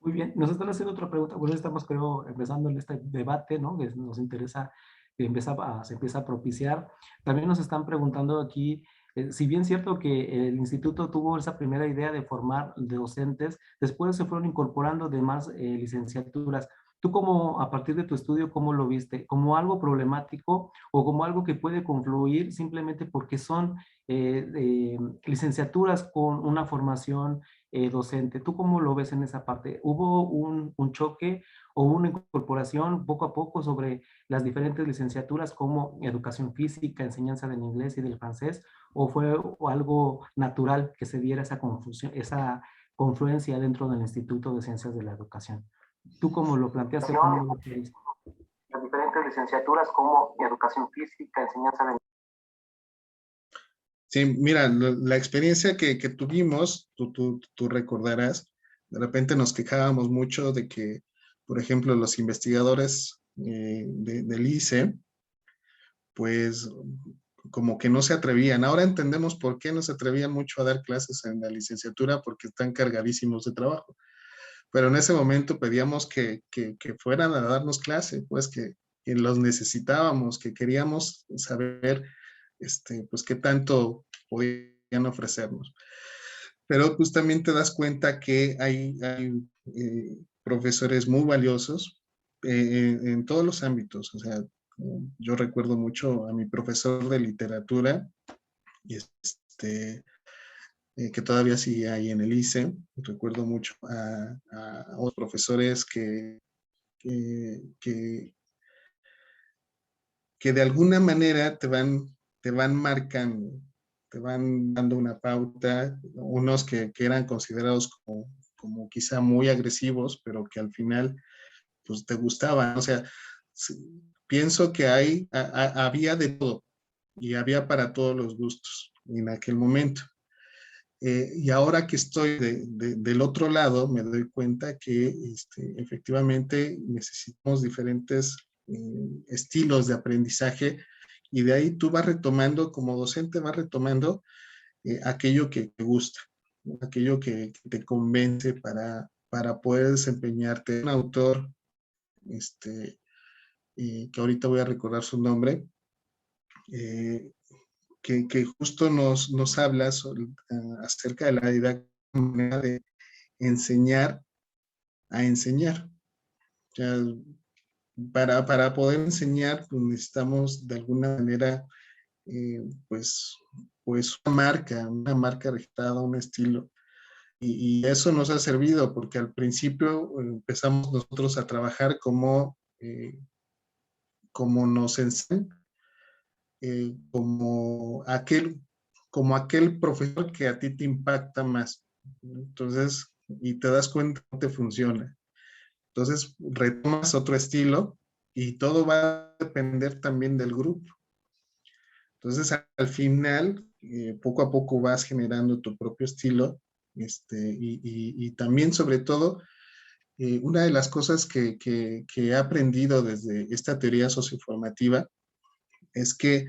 [SPEAKER 3] Muy bien, nos están haciendo otra pregunta. Bueno, estamos creo empezando en este debate, ¿no? Que nos interesa, que se empieza a propiciar. También nos están preguntando aquí, si bien es cierto que el instituto tuvo esa primera idea de formar de docentes, después se fueron incorporando demás licenciaturas. ¿Tú cómo, a partir de tu estudio, cómo lo viste? ¿Como algo problemático o como algo que puede confluir simplemente porque son licenciaturas con una formación docente? ¿Tú cómo lo ves en esa parte? ¿Hubo un choque o una incorporación poco a poco sobre las diferentes licenciaturas como educación física, enseñanza del inglés y del francés? ¿O fue algo natural que se diera esa confusión, esa confluencia dentro del Instituto de Ciencias de la Educación? ¿Tú cómo lo planteaste? ¿Cómo lo crees? Las diferentes licenciaturas como educación física, enseñanza del...
[SPEAKER 2] Sí, mira, la experiencia que tuvimos, tú recordarás, de repente nos quejábamos mucho de que, por ejemplo, los investigadores del ICE, pues como que no se atrevían. Ahora entendemos por qué no se atrevían mucho a dar clases en la licenciatura, porque están cargadísimos de trabajo. Pero en ese momento pedíamos que fueran a darnos clase, pues que los necesitábamos, que queríamos saber, pues qué tanto podían ofrecernos. Pero pues también te das cuenta que hay profesores muy valiosos en todos los ámbitos. O sea, yo recuerdo mucho a mi profesor de literatura, y que todavía sigue ahí en el ICE. Recuerdo mucho a otros profesores que, que de alguna manera te van marcando, te van dando una pauta, unos que eran considerados como quizá muy agresivos, pero que al final pues te gustaban. O sea, pienso que había de todo. y había para todos los gustos en aquel momento. Y ahora que estoy del otro lado, me doy cuenta que efectivamente necesitamos diferentes estilos de aprendizaje, y de ahí tú vas retomando, como docente vas retomando aquello que te gusta, aquello que te convence para poder desempeñarte. Un autor, que ahorita voy a recordar su nombre, que justo nos habla acerca de la didáctica de enseñar a enseñar. O sea, para poder enseñar, pues necesitamos de alguna manera, pues una marca registrada, un estilo. Y eso nos ha servido porque al principio empezamos nosotros a trabajar como nos enseñan, como aquel profesor que a ti te impacta más. Entonces, y te das cuenta que no te funciona. Entonces, retomas otro estilo y todo va a depender también del grupo. Entonces, al final, poco a poco vas generando tu propio estilo, y también, sobre todo, una de las cosas que he aprendido desde esta teoría socioformativa es que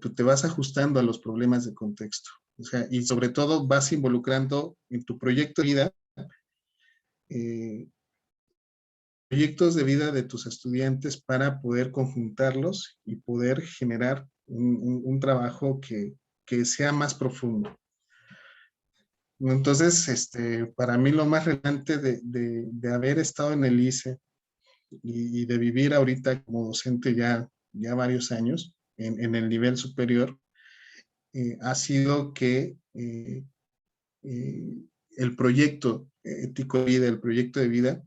[SPEAKER 2] pues te vas ajustando a los problemas de contexto. O sea, y sobre todo vas involucrando en tu proyecto de vida, eh, proyectos de vida de tus estudiantes para poder conjuntarlos y poder generar un trabajo que sea más profundo. Entonces, para mí lo más relevante de haber estado en el ICE y de vivir ahorita como docente ya varios años en el nivel superior, ha sido que el proyecto ético de vida, el proyecto de vida,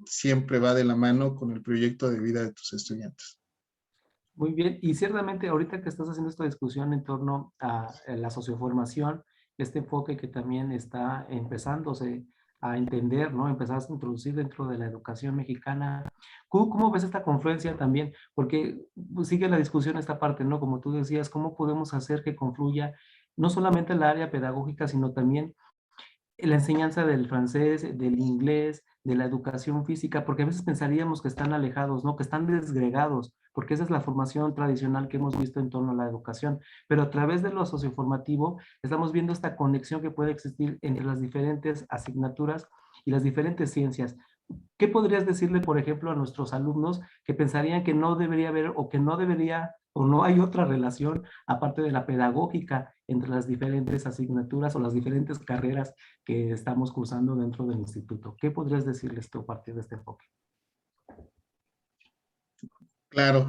[SPEAKER 2] siempre va de la mano con el proyecto de vida de tus estudiantes.
[SPEAKER 3] Muy bien, y ciertamente ahorita que estás haciendo esta discusión en torno a la socioformación, este enfoque que también está empezándose a entender, ¿no? Empezás a introducir dentro de la educación mexicana. ¿Cómo ves esta confluencia también? Porque pues, sigue la discusión esta parte, ¿no? Como tú decías, ¿cómo podemos hacer que confluya no solamente el área pedagógica, sino también la enseñanza del francés, del inglés, de la educación física? Porque a veces pensaríamos que están alejados, ¿no? Que están desgregados, porque esa es la formación tradicional que hemos visto en torno a la educación. Pero a través de lo socioformativo estamos viendo esta conexión que puede existir entre las diferentes asignaturas y las diferentes ciencias. ¿Qué podrías decirle, por ejemplo, a nuestros alumnos que pensarían que no debería haber o que no debería o no hay otra relación aparte de la pedagógica entre las diferentes asignaturas o las diferentes carreras que estamos cursando dentro del instituto? ¿Qué podrías decirles tú a partir de este enfoque?
[SPEAKER 2] Claro,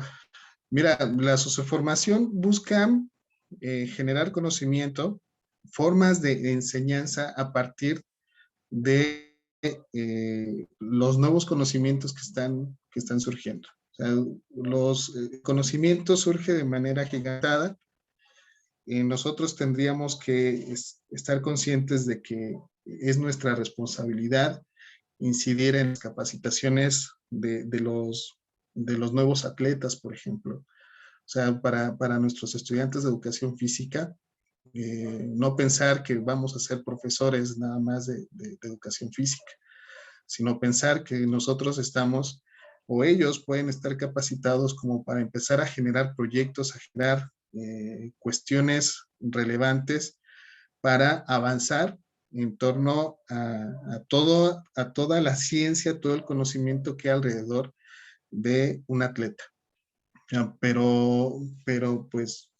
[SPEAKER 2] mira, la socioformación busca generar conocimiento, formas de enseñanza a partir de los nuevos conocimientos que están surgiendo. O sea, los conocimientos surgen de manera agigantada. Nosotros tendríamos que estar conscientes de que es nuestra responsabilidad incidir en las capacitaciones de los nuevos atletas, por ejemplo. O sea, para nuestros estudiantes de educación física, no pensar que vamos a ser profesores nada más de educación física, sino pensar que nosotros estamos o ellos pueden estar capacitados como para empezar a generar proyectos, a generar cuestiones relevantes para avanzar en torno a toda la ciencia, todo el conocimiento que hay alrededor de un atleta. Pero pues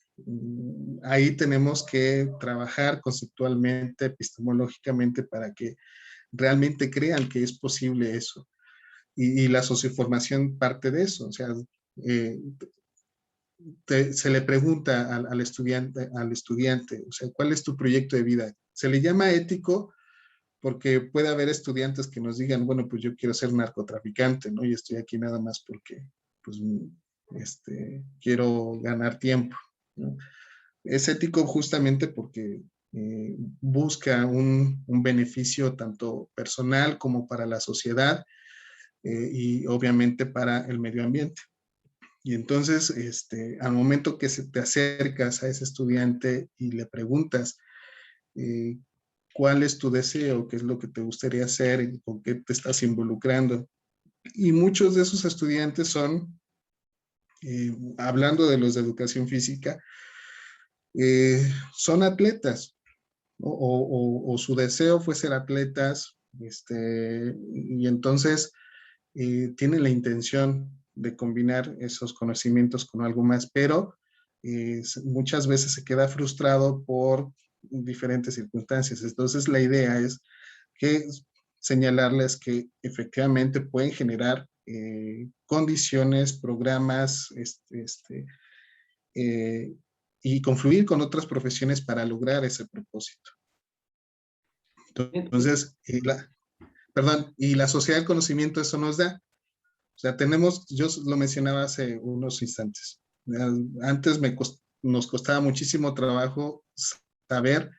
[SPEAKER 2] ahí tenemos que trabajar conceptualmente, epistemológicamente, para que realmente crean que es posible eso. Y la socioformación parte de eso. O sea, eh, se le pregunta al estudiante, o sea, ¿cuál es tu proyecto de vida? Se le llama ético porque puede haber estudiantes que nos digan, bueno, pues yo quiero ser narcotraficante, ¿no? Y estoy aquí nada más porque, pues, quiero ganar tiempo, ¿no? Es ético justamente porque busca un beneficio tanto personal como para la sociedad, y obviamente para el medio ambiente. Y entonces, al momento que te acercas a ese estudiante y le preguntas eh, cuál es tu deseo, qué es lo que te gustaría hacer y con qué te estás involucrando. Y muchos de esos estudiantes son, hablando de los de educación física, son atletas, ¿no? O su deseo fue ser atletas, y entonces tienen la intención de combinar esos conocimientos con algo más, pero muchas veces se queda frustrado por diferentes circunstancias. Entonces la idea es que señalarles que efectivamente pueden generar condiciones, programas, eh, y confluir con otras profesiones para lograr ese propósito.
[SPEAKER 3] Bien,
[SPEAKER 2] Entonces, perdón, y la sociedad del conocimiento eso nos da. O sea, yo lo mencionaba hace unos instantes. Antes nos costaba muchísimo trabajo saber,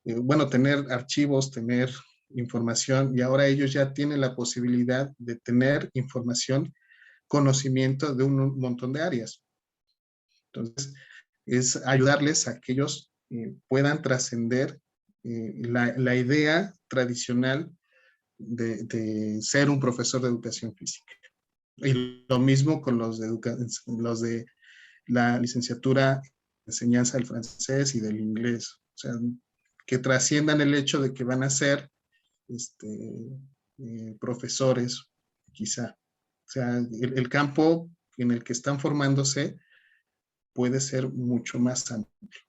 [SPEAKER 2] bueno, tener archivos, tener información, y ahora ellos ya tienen la posibilidad de tener información, conocimiento de un montón de áreas. Entonces, es ayudarles a que ellos puedan trascender la idea tradicional de ser un profesor de educación física. Y lo mismo con los de la licenciatura en enseñanza del francés y del inglés. O sea, que trasciendan el hecho de que van a ser profesores, quizá. O sea, el campo en el que están formándose puede ser mucho más amplio.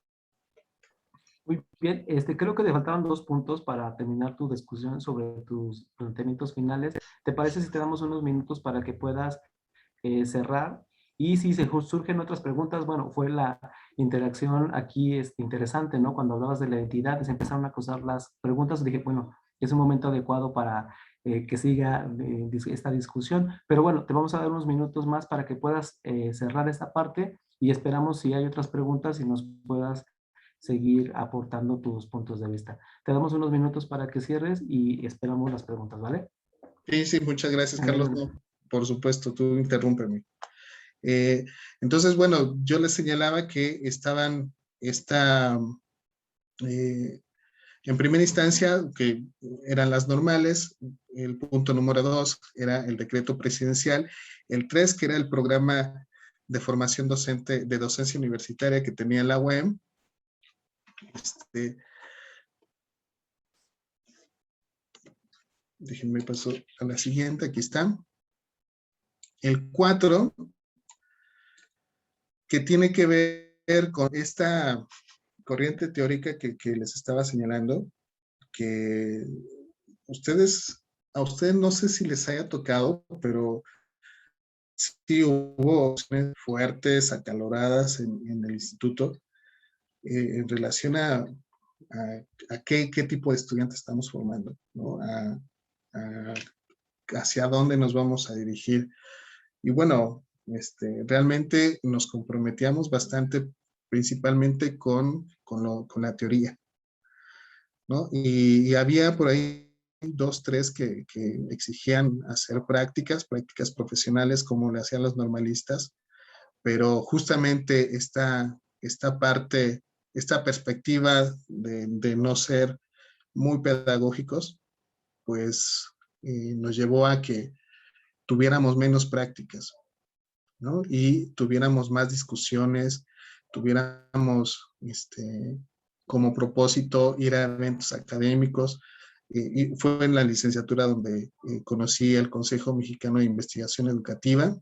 [SPEAKER 3] muy bien. Creo que te faltaban 2 puntos para terminar tu discusión sobre tus planteamientos finales. ¿Te parece si te damos unos minutos para que puedas cerrar? Y si se surgen otras preguntas, bueno, fue la interacción aquí interesante, ¿no? Cuando hablabas de la identidad, se empezaron a cruzar las preguntas, dije, bueno, es un momento adecuado para que siga esta discusión. Pero bueno, te vamos a dar unos minutos más para que puedas cerrar esta parte y esperamos si hay otras preguntas y nos puedas seguir aportando tus puntos de vista. Te damos unos minutos para que cierres y esperamos las preguntas, ¿vale?
[SPEAKER 2] Sí, sí, muchas gracias, Carlos.
[SPEAKER 3] Adelante.
[SPEAKER 2] No, por supuesto, tú interrúmpeme. Eh, entonces, bueno, yo les señalaba que estaban, eh, en primera instancia, que eran las normales, el punto número 2 era el decreto presidencial, el 3 que era el programa de formación docente de docencia universitaria que tenía la UEM. Déjenme paso a la siguiente, aquí está. El 4, que tiene que ver con esta corriente teórica que les estaba señalando, que a ustedes no sé si les haya tocado, pero sí hubo opciones fuertes, acaloradas en el instituto en relación a qué tipo de estudiantes estamos formando, ¿no? Hacia dónde nos vamos a dirigir. Y bueno, realmente nos comprometíamos bastante, principalmente con la teoría, ¿no? Y había por ahí 2, 3 que exigían hacer prácticas profesionales como le hacían los normalistas, pero justamente esta parte, esta perspectiva de no ser muy pedagógicos, pues nos llevó a que tuviéramos menos prácticas, ¿no? Y tuviéramos más discusiones, tuviéramos como propósito ir a eventos académicos. Y fue en la licenciatura donde conocí el Consejo Mexicano de Investigación Educativa,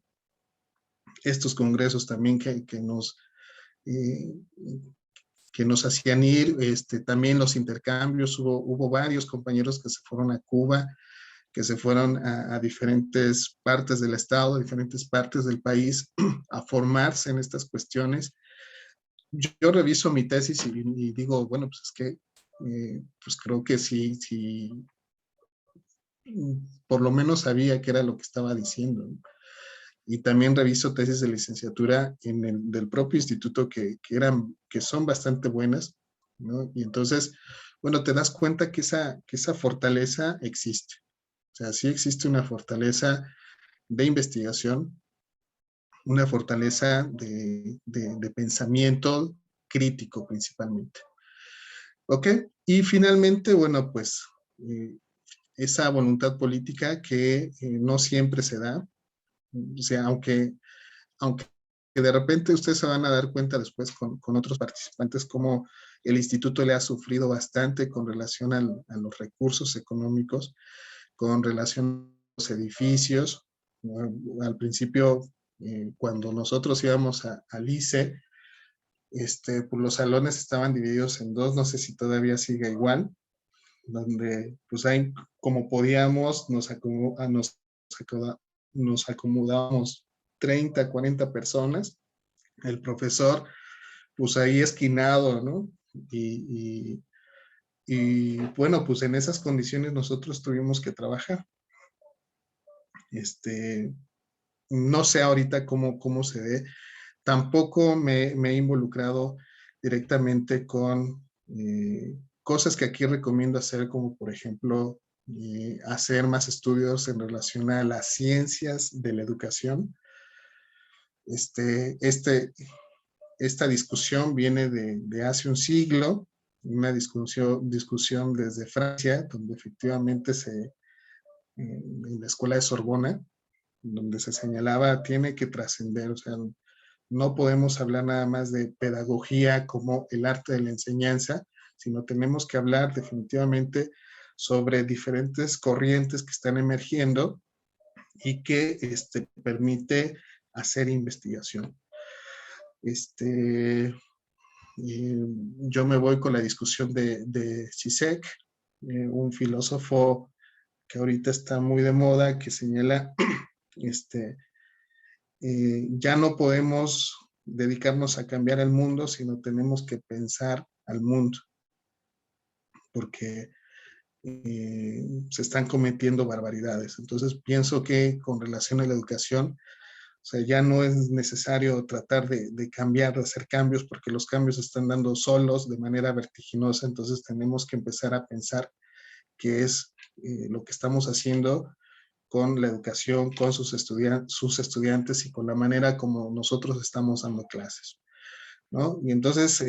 [SPEAKER 2] estos congresos también eh, que nos hacían ir, también los intercambios, hubo varios compañeros que se fueron a Cuba, que se fueron a diferentes partes del estado, diferentes partes del país, a formarse en estas cuestiones. Yo reviso mi tesis y digo, bueno, pues es que, pues creo que sí, por lo menos sabía qué era lo que estaba diciendo, ¿no? Y también reviso tesis de licenciatura del propio instituto que son bastante buenas, ¿no? Y entonces, bueno, te das cuenta que esa fortaleza existe. O sea, sí existe una fortaleza de investigación, una fortaleza de pensamiento crítico principalmente. ¿Ok? Y finalmente, bueno, pues esa voluntad política que no siempre se da, o sea, aunque de repente ustedes se van a dar cuenta después con otros participantes cómo el instituto le ha sufrido bastante con relación a los recursos económicos, con relación a los edificios. Al principio, cuando nosotros íbamos al ICE, pues los salones estaban divididos en dos, no sé si todavía sigue igual, donde pues ahí como podíamos nos acomodábamos 30, 40 personas, el profesor pues ahí esquinado, ¿no? Y bueno, pues en esas condiciones nosotros tuvimos que trabajar. No sé ahorita cómo se ve. Tampoco me he involucrado directamente con cosas que aquí recomiendo hacer, como por ejemplo hacer más estudios en relación a las ciencias de la educación. Esta discusión viene de hace un siglo, una discusión desde Francia, donde efectivamente en la escuela de Sorbona, donde se señalaba, tiene que trascender, o sea, no podemos hablar nada más de pedagogía como el arte de la enseñanza, sino tenemos que hablar definitivamente sobre diferentes corrientes que están emergiendo y que permite hacer investigación. Yo me voy con la discusión de Zizek, un filósofo que ahorita está muy de moda, que señala ya no podemos dedicarnos a cambiar el mundo, sino tenemos que pensar al mundo, porque se están cometiendo barbaridades. Entonces pienso que con relación a la educación, o sea, ya no es necesario tratar de cambiar, de hacer cambios, porque los cambios se están dando solos de manera vertiginosa. Entonces tenemos que empezar a pensar qué es lo que estamos haciendo con la educación, con sus estudiantes y con la manera como nosotros estamos dando clases, ¿no? Y entonces,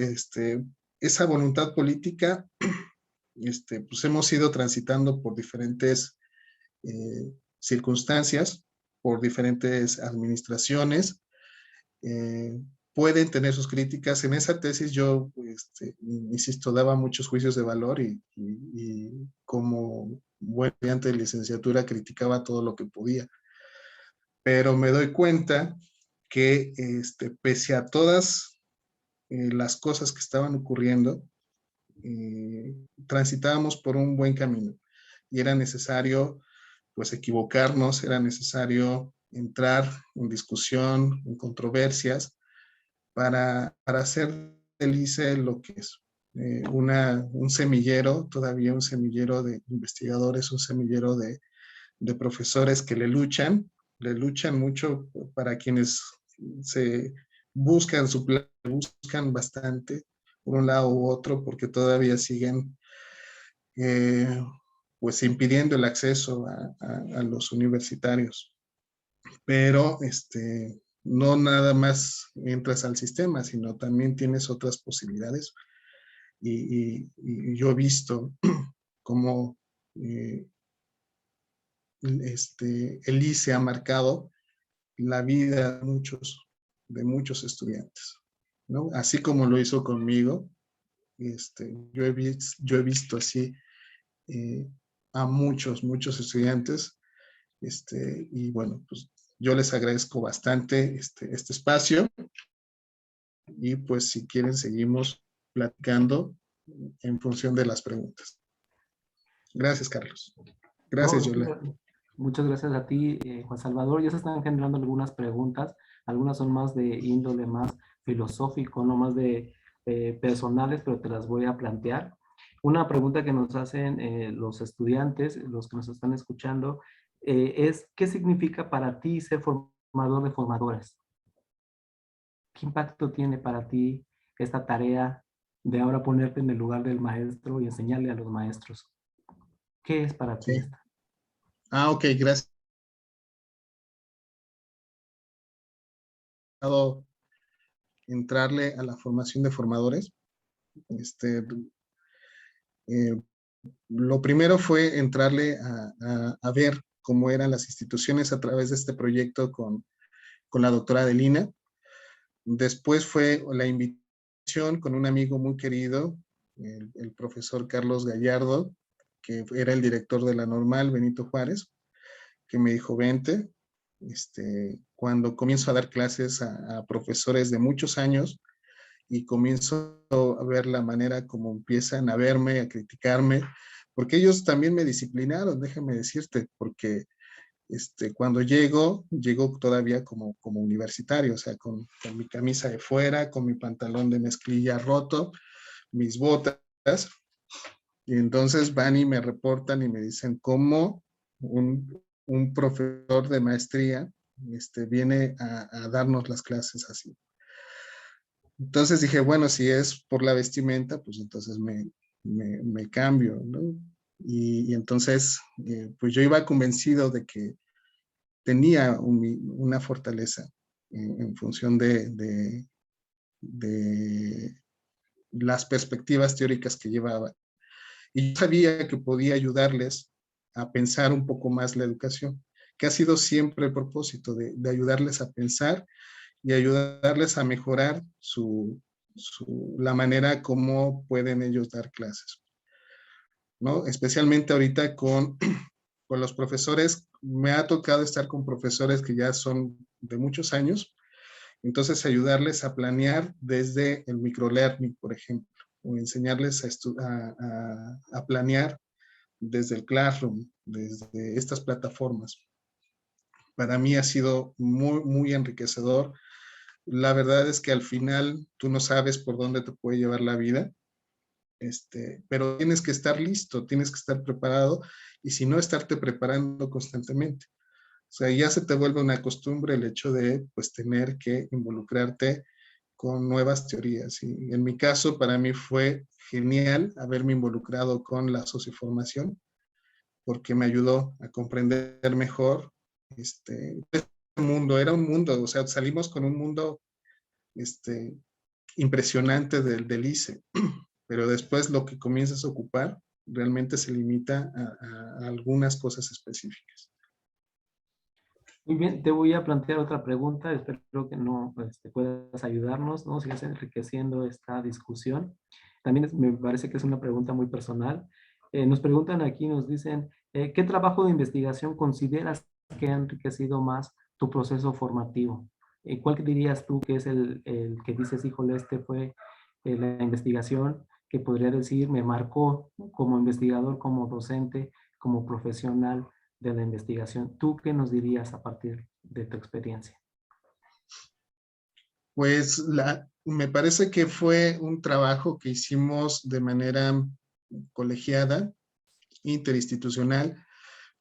[SPEAKER 2] esa voluntad política, pues hemos ido transitando por diferentes circunstancias, por diferentes administraciones, pueden tener sus críticas. En esa tesis yo, insisto, daba muchos juicios de valor y como buen estudiante de licenciatura criticaba todo lo que podía. Pero me doy cuenta que pese a todas las cosas que estaban ocurriendo, transitábamos por un buen camino y era necesario pues equivocarnos, era necesario entrar en discusión, en controversias, para hacer del ICE lo que es un semillero, todavía un semillero de investigadores, un semillero de profesores que le luchan mucho para quienes se buscan buscan bastante por un lado u otro, porque todavía siguen pues impidiendo el acceso a los universitarios. Pero no nada más entras al sistema, sino también tienes otras posibilidades. Y yo he visto cómo el ICE ha marcado la vida de muchos estudiantes, ¿no? Así como lo hizo conmigo, yo he visto así a muchos estudiantes, y bueno, pues yo les agradezco bastante este espacio y pues si quieren seguimos platicando en función de las preguntas. Gracias, Carlos. Gracias,
[SPEAKER 3] No,
[SPEAKER 2] Yola.
[SPEAKER 3] muchas gracias a ti, Juan Salvador. Ya se están generando algunas preguntas. Algunas son más de índole más filosófico, no más de personales, pero te las voy a plantear. Una pregunta que nos hacen los estudiantes, los que nos están escuchando, es ¿qué significa para ti ser formador de formadores? ¿Qué impacto tiene para ti esta tarea de ahora ponerte en el lugar del maestro y enseñarle a los maestros? ¿Qué es para ti
[SPEAKER 2] Sí.
[SPEAKER 3] esta?
[SPEAKER 2] Ok, gracias. entrarle a la formación de formadores. Lo primero fue entrarle a ver cómo eran las instituciones a través de este proyecto con la doctora Adelina. Después fue la invitación con un amigo muy querido, el profesor Carlos Gallardo, que era el director de la Normal, Benito Juárez, que me dijo, vente. Cuando comienzo a dar clases a profesores de muchos años y comienzo a ver la manera como empiezan a verme, a criticarme, porque ellos también me disciplinaron, déjame decirte, porque cuando llego todavía como universitario, o sea, con mi camisa de fuera, con mi pantalón de mezclilla roto, mis botas, y entonces van y me reportan y me dicen cómo un profesor de maestría viene a darnos las clases así. Entonces dije, bueno, si es por la vestimenta, pues entonces me cambio, ¿no? Y entonces, pues yo iba convencido de que tenía una fortaleza en función de las perspectivas teóricas que llevaba. Y yo sabía que podía ayudarles a pensar un poco más la educación, que ha sido siempre el propósito de ayudarles a pensar y ayudarles a mejorar la manera como pueden ellos dar clases, ¿no? Especialmente ahorita con los profesores, me ha tocado estar con profesores que ya son de muchos años, entonces ayudarles a planear desde el microlearning, por ejemplo, o enseñarles a planear desde el Classroom, desde estas plataformas. Para mí ha sido muy, muy enriquecedor. La verdad es que al final tú no sabes por dónde te puede llevar la vida, pero tienes que estar listo, tienes que estar preparado y si no, estarte preparando constantemente. O sea, ya se te vuelve una costumbre el hecho de, pues, tener que involucrarte con nuevas teorías. Y en mi caso, para mí fue genial haberme involucrado con la socioformación, porque me ayudó a comprender mejor este mundo. Era un mundo, o sea, salimos con un mundo impresionante del ICE, pero después lo que comienzas a ocupar realmente se limita a algunas cosas específicas.
[SPEAKER 3] Muy bien, te voy a plantear otra pregunta, espero que no puedas ayudarnos, ¿no? Sigas enriqueciendo esta discusión. También me parece que es una pregunta muy personal. Nos preguntan aquí, nos dicen, ¿qué trabajo de investigación consideras que ha enriquecido más tu proceso formativo? ¿Cuál dirías tú que es el que dices, híjole, fue la investigación que podría decir me marcó como investigador, como docente, como profesional de la investigación? ¿Tú qué nos dirías a partir de tu experiencia?
[SPEAKER 2] Pues me parece que fue un trabajo que hicimos de manera colegiada, interinstitucional,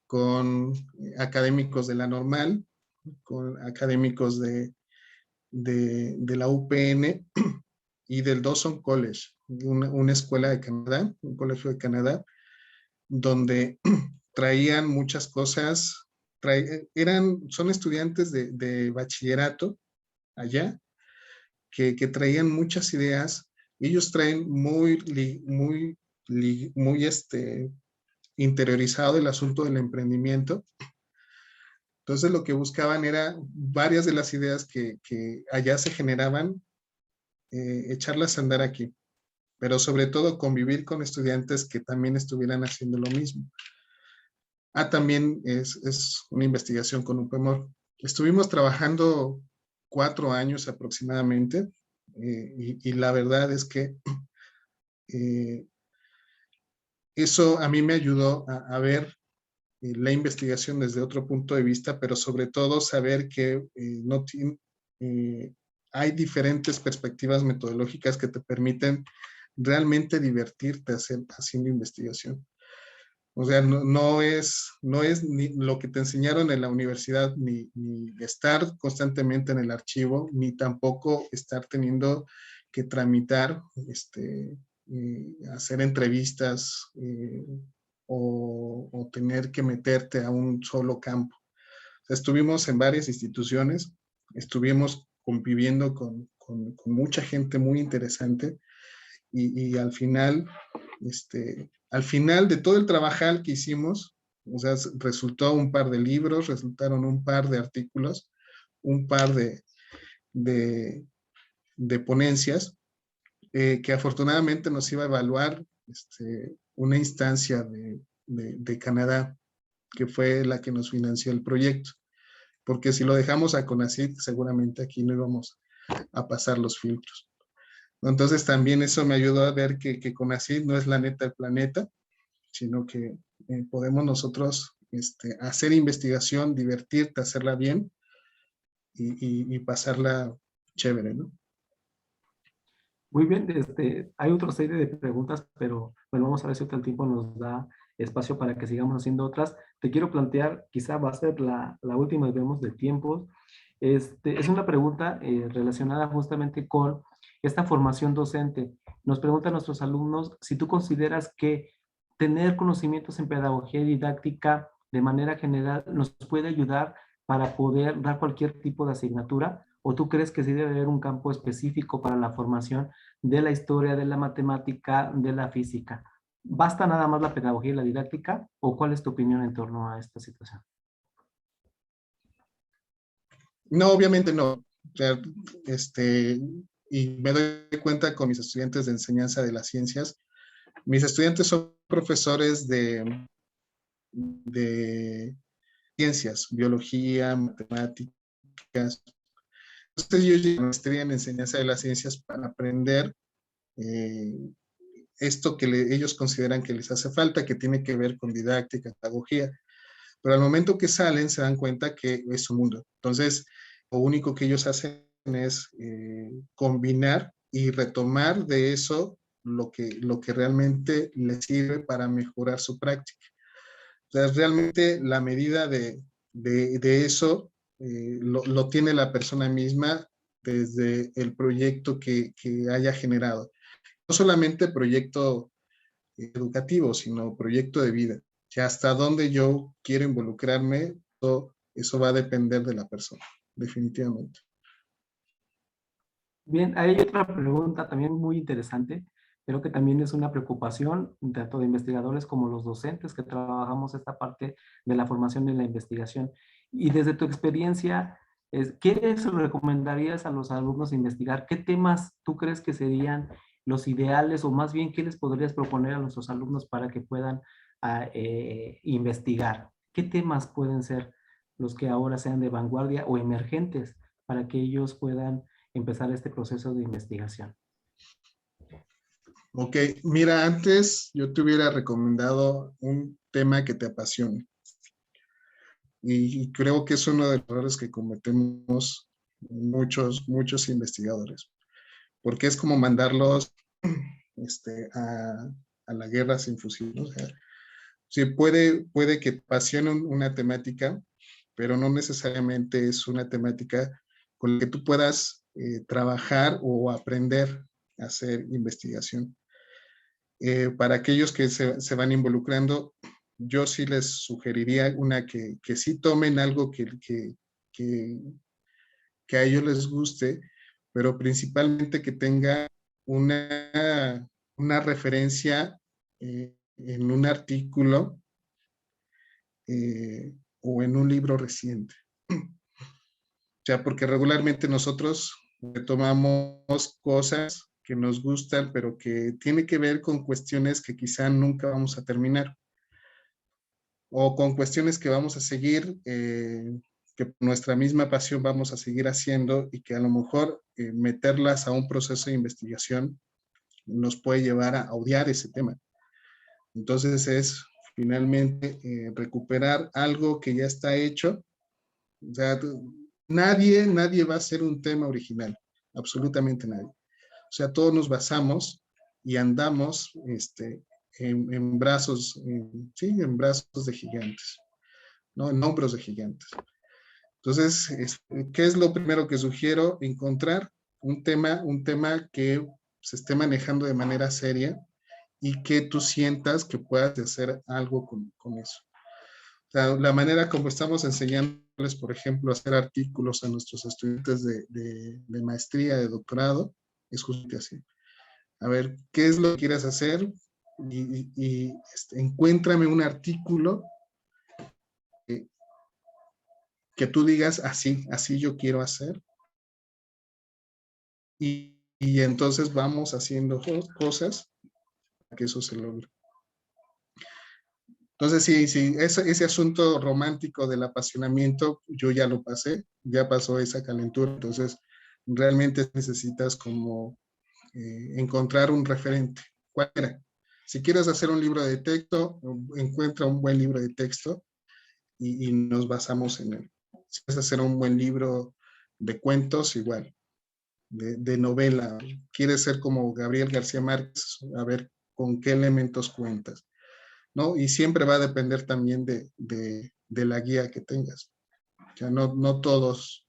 [SPEAKER 2] con académicos de la Normal, con académicos de la UPN y del Dawson College, una escuela de Canadá, un colegio de Canadá, donde traían muchas cosas, son estudiantes de bachillerato allá, que traían muchas ideas. Ellos traen muy interiorizado el asunto del emprendimiento. Entonces lo que buscaban era varias de las ideas que allá se generaban, echarlas a andar aquí, pero sobre todo convivir con estudiantes que también estuvieran haciendo lo mismo. También es una investigación con un PEMOR. Estuvimos trabajando 4 años aproximadamente, y la verdad es que eso a mí me ayudó a ver la investigación desde otro punto de vista, pero sobre todo saber que hay diferentes perspectivas metodológicas que te permiten realmente divertirte haciendo investigación. O sea, no es ni lo que te enseñaron en la universidad, ni estar constantemente en el archivo, ni tampoco estar teniendo que tramitar, hacer entrevistas, o tener que meterte a un solo campo. O sea, estuvimos en varias instituciones, estuvimos conviviendo con mucha gente muy interesante y al final de todo el trabajar que hicimos, o sea, resultó un par de libros, resultaron un par de artículos, un par de ponencias que afortunadamente nos iba a evaluar una instancia de Canadá, que fue la que nos financió el proyecto. Porque si lo dejamos a CONACYT, seguramente aquí no íbamos a pasar los filtros. Entonces también eso me ayudó a ver que CONACYT no es la neta del planeta, sino que podemos nosotros hacer investigación, divertirte, hacerla bien y pasarla chévere, ¿no?
[SPEAKER 3] Muy bien, hay otra serie de preguntas, pero bueno, vamos a ver si el tiempo nos da espacio para que sigamos haciendo otras. Te quiero plantear, quizá va a ser la última y vemos de tiempos. Es una pregunta relacionada justamente con esta formación docente. Nos preguntan nuestros alumnos si tú consideras que tener conocimientos en pedagogía y didáctica de manera general nos puede ayudar para poder dar cualquier tipo de asignatura, o tú crees que sí debe haber un campo específico para la formación de la historia, de la matemática, de la física. ¿Basta nada más la pedagogía y la didáctica? ¿O cuál es tu opinión en torno a esta situación?
[SPEAKER 2] No, obviamente no. O sea, y me doy cuenta con mis estudiantes de enseñanza de las ciencias. Mis estudiantes son profesores de ciencias, biología, matemáticas. Entonces ellos llegan a maestría en enseñanza de las ciencias para aprender eh, esto que ellos consideran que les hace falta, que tiene que ver con didáctica, pedagogía. Pero al momento que salen se dan cuenta que es su mundo. Entonces, lo único que ellos hacen es combinar y retomar de eso lo que realmente les sirve para mejorar su práctica. O sea, realmente la medida de eso lo tiene la persona misma desde el proyecto que haya generado. No solamente proyecto educativo, sino proyecto de vida. Que hasta dónde yo quiero involucrarme, eso va a depender de la persona, definitivamente.
[SPEAKER 3] Bien, hay otra pregunta también muy interesante, pero que también es una preocupación tanto de investigadores como los docentes que trabajamos esta parte de la formación y la investigación. Y desde tu experiencia, ¿qué les recomendarías a los alumnos investigar? ¿Qué temas tú crees que serían los ideales o más bien qué les podrías proponer a nuestros alumnos para que puedan investigar? ¿Qué temas pueden ser los que ahora sean de vanguardia o emergentes para que ellos puedan empezar este proceso de investigación?
[SPEAKER 2] Ok, mira, antes yo te hubiera recomendado un tema que te apasione. Y creo que es uno de los errores que cometemos muchos investigadores. Porque es como mandarlos a la guerra sin fusil, ¿no? O sea, sí, puede que apasione una temática, pero no necesariamente es una temática con la que tú puedas trabajar o aprender a hacer investigación. Para aquellos que se van involucrando, yo sí les sugeriría una que sí tomen algo que a ellos les guste, pero principalmente que tenga una referencia en un artículo o en un libro reciente. O sea, porque regularmente nosotros tomamos cosas que nos gustan, pero que tiene que ver con cuestiones que quizá nunca vamos a terminar. O con cuestiones que vamos a seguir, que por nuestra misma pasión vamos a seguir haciendo y que a lo mejor meterlas a un proceso de investigación nos puede llevar a odiar ese tema. Entonces es finalmente recuperar algo que ya está hecho. O sea, nadie va a hacer un tema original, absolutamente nadie. O sea, todos nos basamos y andamos en brazos, sí, en brazos de gigantes, ¿no? En hombros de gigantes. Entonces, ¿qué es lo primero que sugiero? Encontrar un tema que se esté manejando de manera seria y que tú sientas que puedas hacer algo con eso. sea, la manera como estamos enseñándoles, por ejemplo, a hacer artículos a nuestros estudiantes de maestría, de doctorado, es justo así. A ver, ¿qué es lo que quieres hacer? Encuéntrame un artículo que tú digas, así yo quiero hacer. Y entonces vamos haciendo cosas para que eso se logre. Entonces, sí, ese asunto romántico del apasionamiento, yo ya lo pasé, ya pasó esa calentura, entonces realmente necesitas como encontrar un referente, cualquiera. Si quieres hacer un libro de texto, encuentra un buen libro de texto y nos basamos en él. Si quieres hacer un buen libro de cuentos, igual, de novela, quieres ser como Gabriel García Márquez, a ver con qué elementos cuentas, ¿no? Y siempre va a depender también de la guía que tengas. O sea, no todos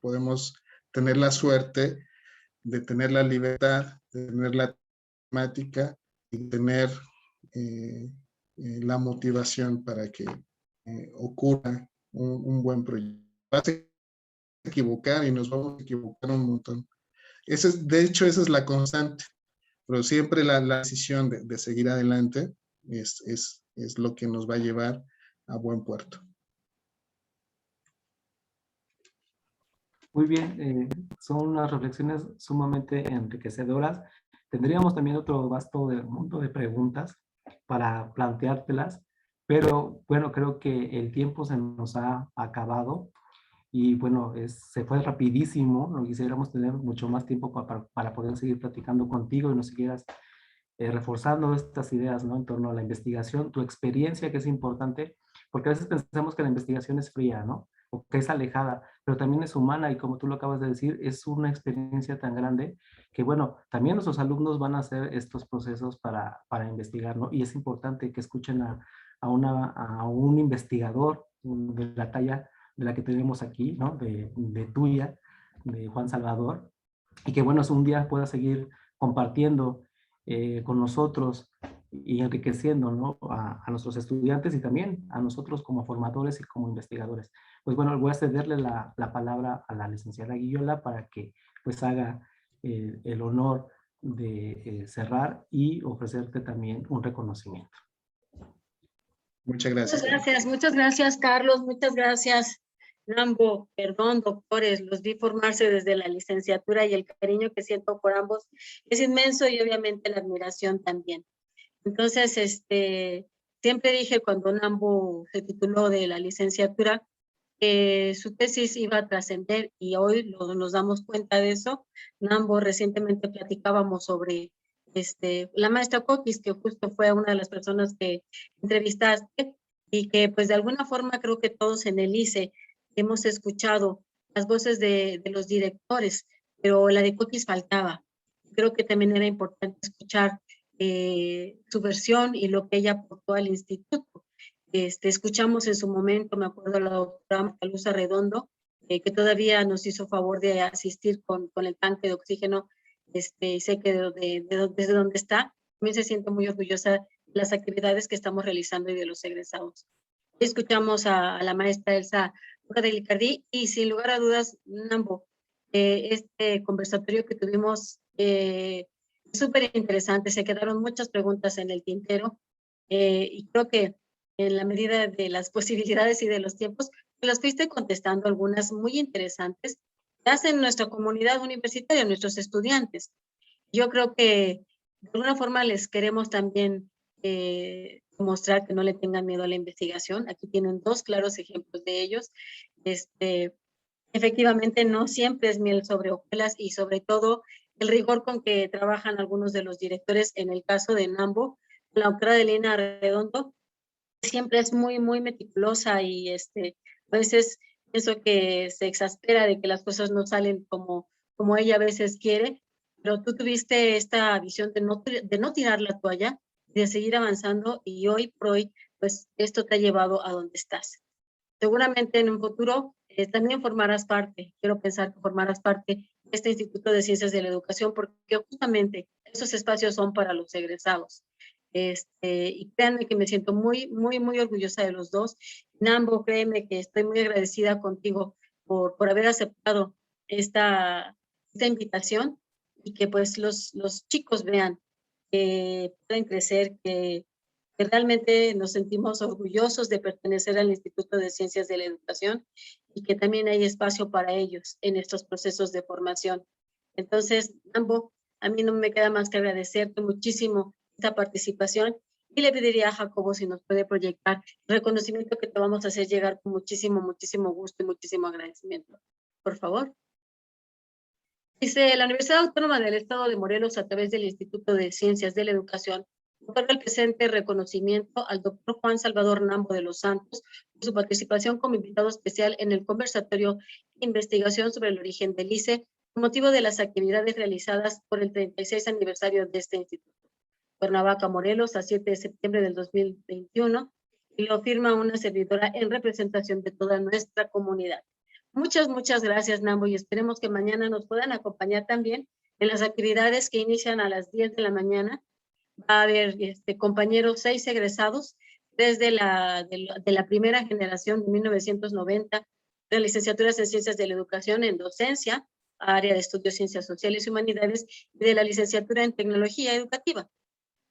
[SPEAKER 2] podemos tener la suerte de tener la libertad, de tener la temática y tener la motivación para que ocurra un buen proyecto. Vas a equivocar y nos vamos a equivocar un montón. De hecho, esa es la constante, pero siempre la decisión de seguir adelante es lo que nos va a llevar a buen puerto.
[SPEAKER 3] Muy bien, son unas reflexiones sumamente enriquecedoras. Tendríamos también otro vasto mundo de preguntas para planteártelas, pero bueno, creo que el tiempo se nos ha acabado y bueno, se fue rapidísimo. No quisiéramos tener mucho más tiempo para poder seguir platicando contigo y nos siguieras reforzando estas ideas, ¿no? En torno a la investigación, tu experiencia, que es importante, porque a veces pensamos que la investigación es fría, ¿no? O que es alejada, pero también es humana y como tú lo acabas de decir, es una experiencia tan grande que, bueno, también nuestros alumnos van a hacer estos procesos para investigar, ¿no? Y es importante que escuchen a un investigador de la talla de la que tenemos aquí, ¿no? De tuya, de Juan Salvador, y que, bueno, un día pueda seguir compartiendo con nosotros y enriqueciendo, ¿no? a nuestros estudiantes y también a nosotros como formadores y como investigadores. Pues bueno, voy a cederle la palabra a la licenciada Guillola para que pues haga el honor de cerrar y ofrecerte también un reconocimiento.
[SPEAKER 2] Muchas gracias.
[SPEAKER 1] Muchas gracias, Carlos, muchas gracias, Nambo, perdón, doctores, los vi formarse desde la licenciatura y el cariño que siento por ambos es inmenso y obviamente la admiración también. Entonces, siempre dije cuando Nambo se tituló de la licenciatura que su tesis iba a trascender y hoy nos damos cuenta de eso. Nambo, recientemente platicábamos sobre la maestra Coquis, que justo fue una de las personas que entrevistaste y que pues de alguna forma creo que todos en el ICE hemos escuchado las voces de los directores, pero la de Coquis faltaba. Creo que también era importante escuchar su versión y lo que ella aportó al instituto. Escuchamos en su momento, me acuerdo, a la doctora Marta Luz Arredondo, que todavía nos hizo favor de asistir con el tanque de oxígeno, y sé que desde donde está, también se siente muy orgullosa de las actividades que estamos realizando y de los egresados. Escuchamos a la maestra Elsa de Licardí y sin lugar a dudas, Nambo, este conversatorio que tuvimos súper interesante, se quedaron muchas preguntas en el tintero y creo que en la medida de las posibilidades y de los tiempos, las fuiste contestando algunas muy interesantes que hacen nuestra comunidad universitaria, nuestros estudiantes. Yo creo que de alguna forma les queremos también mostrar que no le tengan miedo a la investigación. Aquí tienen dos claros ejemplos de ellos. Efectivamente, no siempre es miel sobre hojuelas y sobre todo el rigor con que trabajan algunos de los directores. En el caso de Nambo, la doctora Adelina Redondo siempre es muy, muy meticulosa y a veces pienso que se exaspera de que las cosas no salen como ella a veces quiere, pero tú tuviste esta visión de no tirar la toalla, de seguir avanzando y hoy por hoy, pues esto te ha llevado a donde estás. Seguramente en un futuro también formarás parte, quiero pensar que formarás parte de este Instituto de Ciencias de la Educación porque justamente esos espacios son para los egresados. Y créanme que me siento muy, muy, muy orgullosa de los dos. Nambo, créeme que estoy muy agradecida contigo por haber aceptado esta invitación y que pues los chicos vean que pueden crecer, que realmente nos sentimos orgullosos de pertenecer al Instituto de Ciencias de la Educación y que también hay espacio para ellos en estos procesos de formación. Entonces, Nambo, a mí no me queda más que agradecerte muchísimo esta participación y le pediría a Jacobo si nos puede proyectar el reconocimiento que te vamos a hacer llegar con muchísimo, muchísimo gusto y muchísimo agradecimiento. Por favor. Dice, la Universidad Autónoma del Estado de Morelos, a través del Instituto de Ciencias de la Educación, otorga el presente reconocimiento al doctor Juan Salvador Nambo de los Santos por su participación como invitado especial en el conversatorio Investigación sobre el origen del ICE, con motivo de las actividades realizadas por el 36 aniversario de este instituto. Cuernavaca, Morelos, a 7 de septiembre del 2021, y lo firma una servidora en representación de toda nuestra comunidad. Muchas, muchas gracias, Nambo, y esperemos que mañana nos puedan acompañar también en las actividades que inician a las 10 de la mañana. Va a haber compañeros, 6 egresados desde de la primera generación de 1990 de licenciaturas en Ciencias de la Educación en Docencia, área de Estudios Ciencias Sociales y Humanidades, y de la licenciatura en Tecnología Educativa.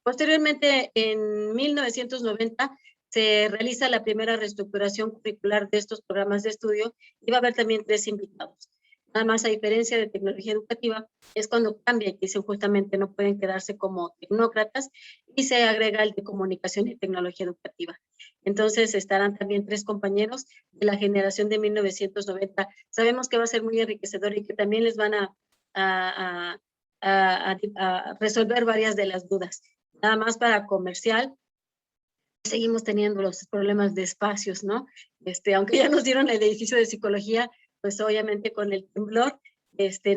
[SPEAKER 1] Posteriormente, en 1990, se realiza la primera reestructuración curricular de estos programas de estudio y va a haber también 3 invitados. Nada más, a diferencia de tecnología educativa, es cuando cambia y dicen justamente no pueden quedarse como tecnócratas y se agrega el de comunicación y tecnología educativa. Entonces estarán también 3 compañeros de la generación de 1990. Sabemos que va a ser muy enriquecedor y que también les van a resolver varias de las dudas. Nada más para comercial, seguimos teniendo los problemas de espacios, ¿no? Aunque ya nos dieron el edificio de psicología, pues obviamente con el temblor,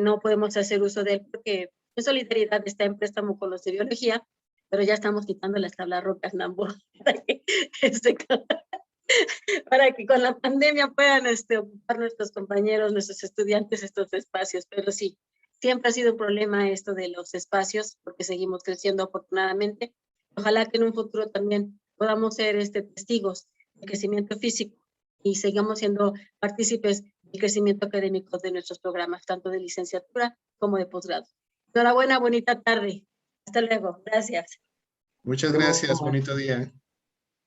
[SPEAKER 1] no podemos hacer uso de él porque en solidaridad está en préstamo con los de biología, pero ya estamos quitando las tablas rocas, Nambo, para que con la pandemia puedan ocupar nuestros compañeros, nuestros estudiantes estos espacios. Pero sí, siempre ha sido un problema esto de los espacios, porque seguimos creciendo afortunadamente. Ojalá que en un futuro también podamos ser testigos del crecimiento físico y sigamos siendo partícipes del crecimiento académico de nuestros programas, tanto de licenciatura como de posgrado. Enhorabuena, bonita tarde. Hasta luego. Gracias.
[SPEAKER 2] Muchas gracias. Bonito día.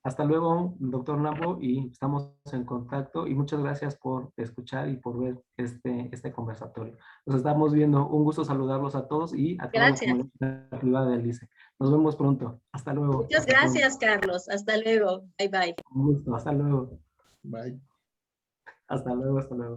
[SPEAKER 3] Hasta luego, doctor Nambo, y estamos en contacto. Y muchas gracias por escuchar y por ver este conversatorio. Nos estamos viendo. Un gusto saludarlos a todos y a toda la comunidad privada del ICE. Nos vemos pronto. Hasta luego.
[SPEAKER 1] Muchas gracias, Carlos. Hasta luego. Bye, bye.
[SPEAKER 3] Un gusto. Hasta luego.
[SPEAKER 2] Bye.
[SPEAKER 3] Hasta luego, hasta luego.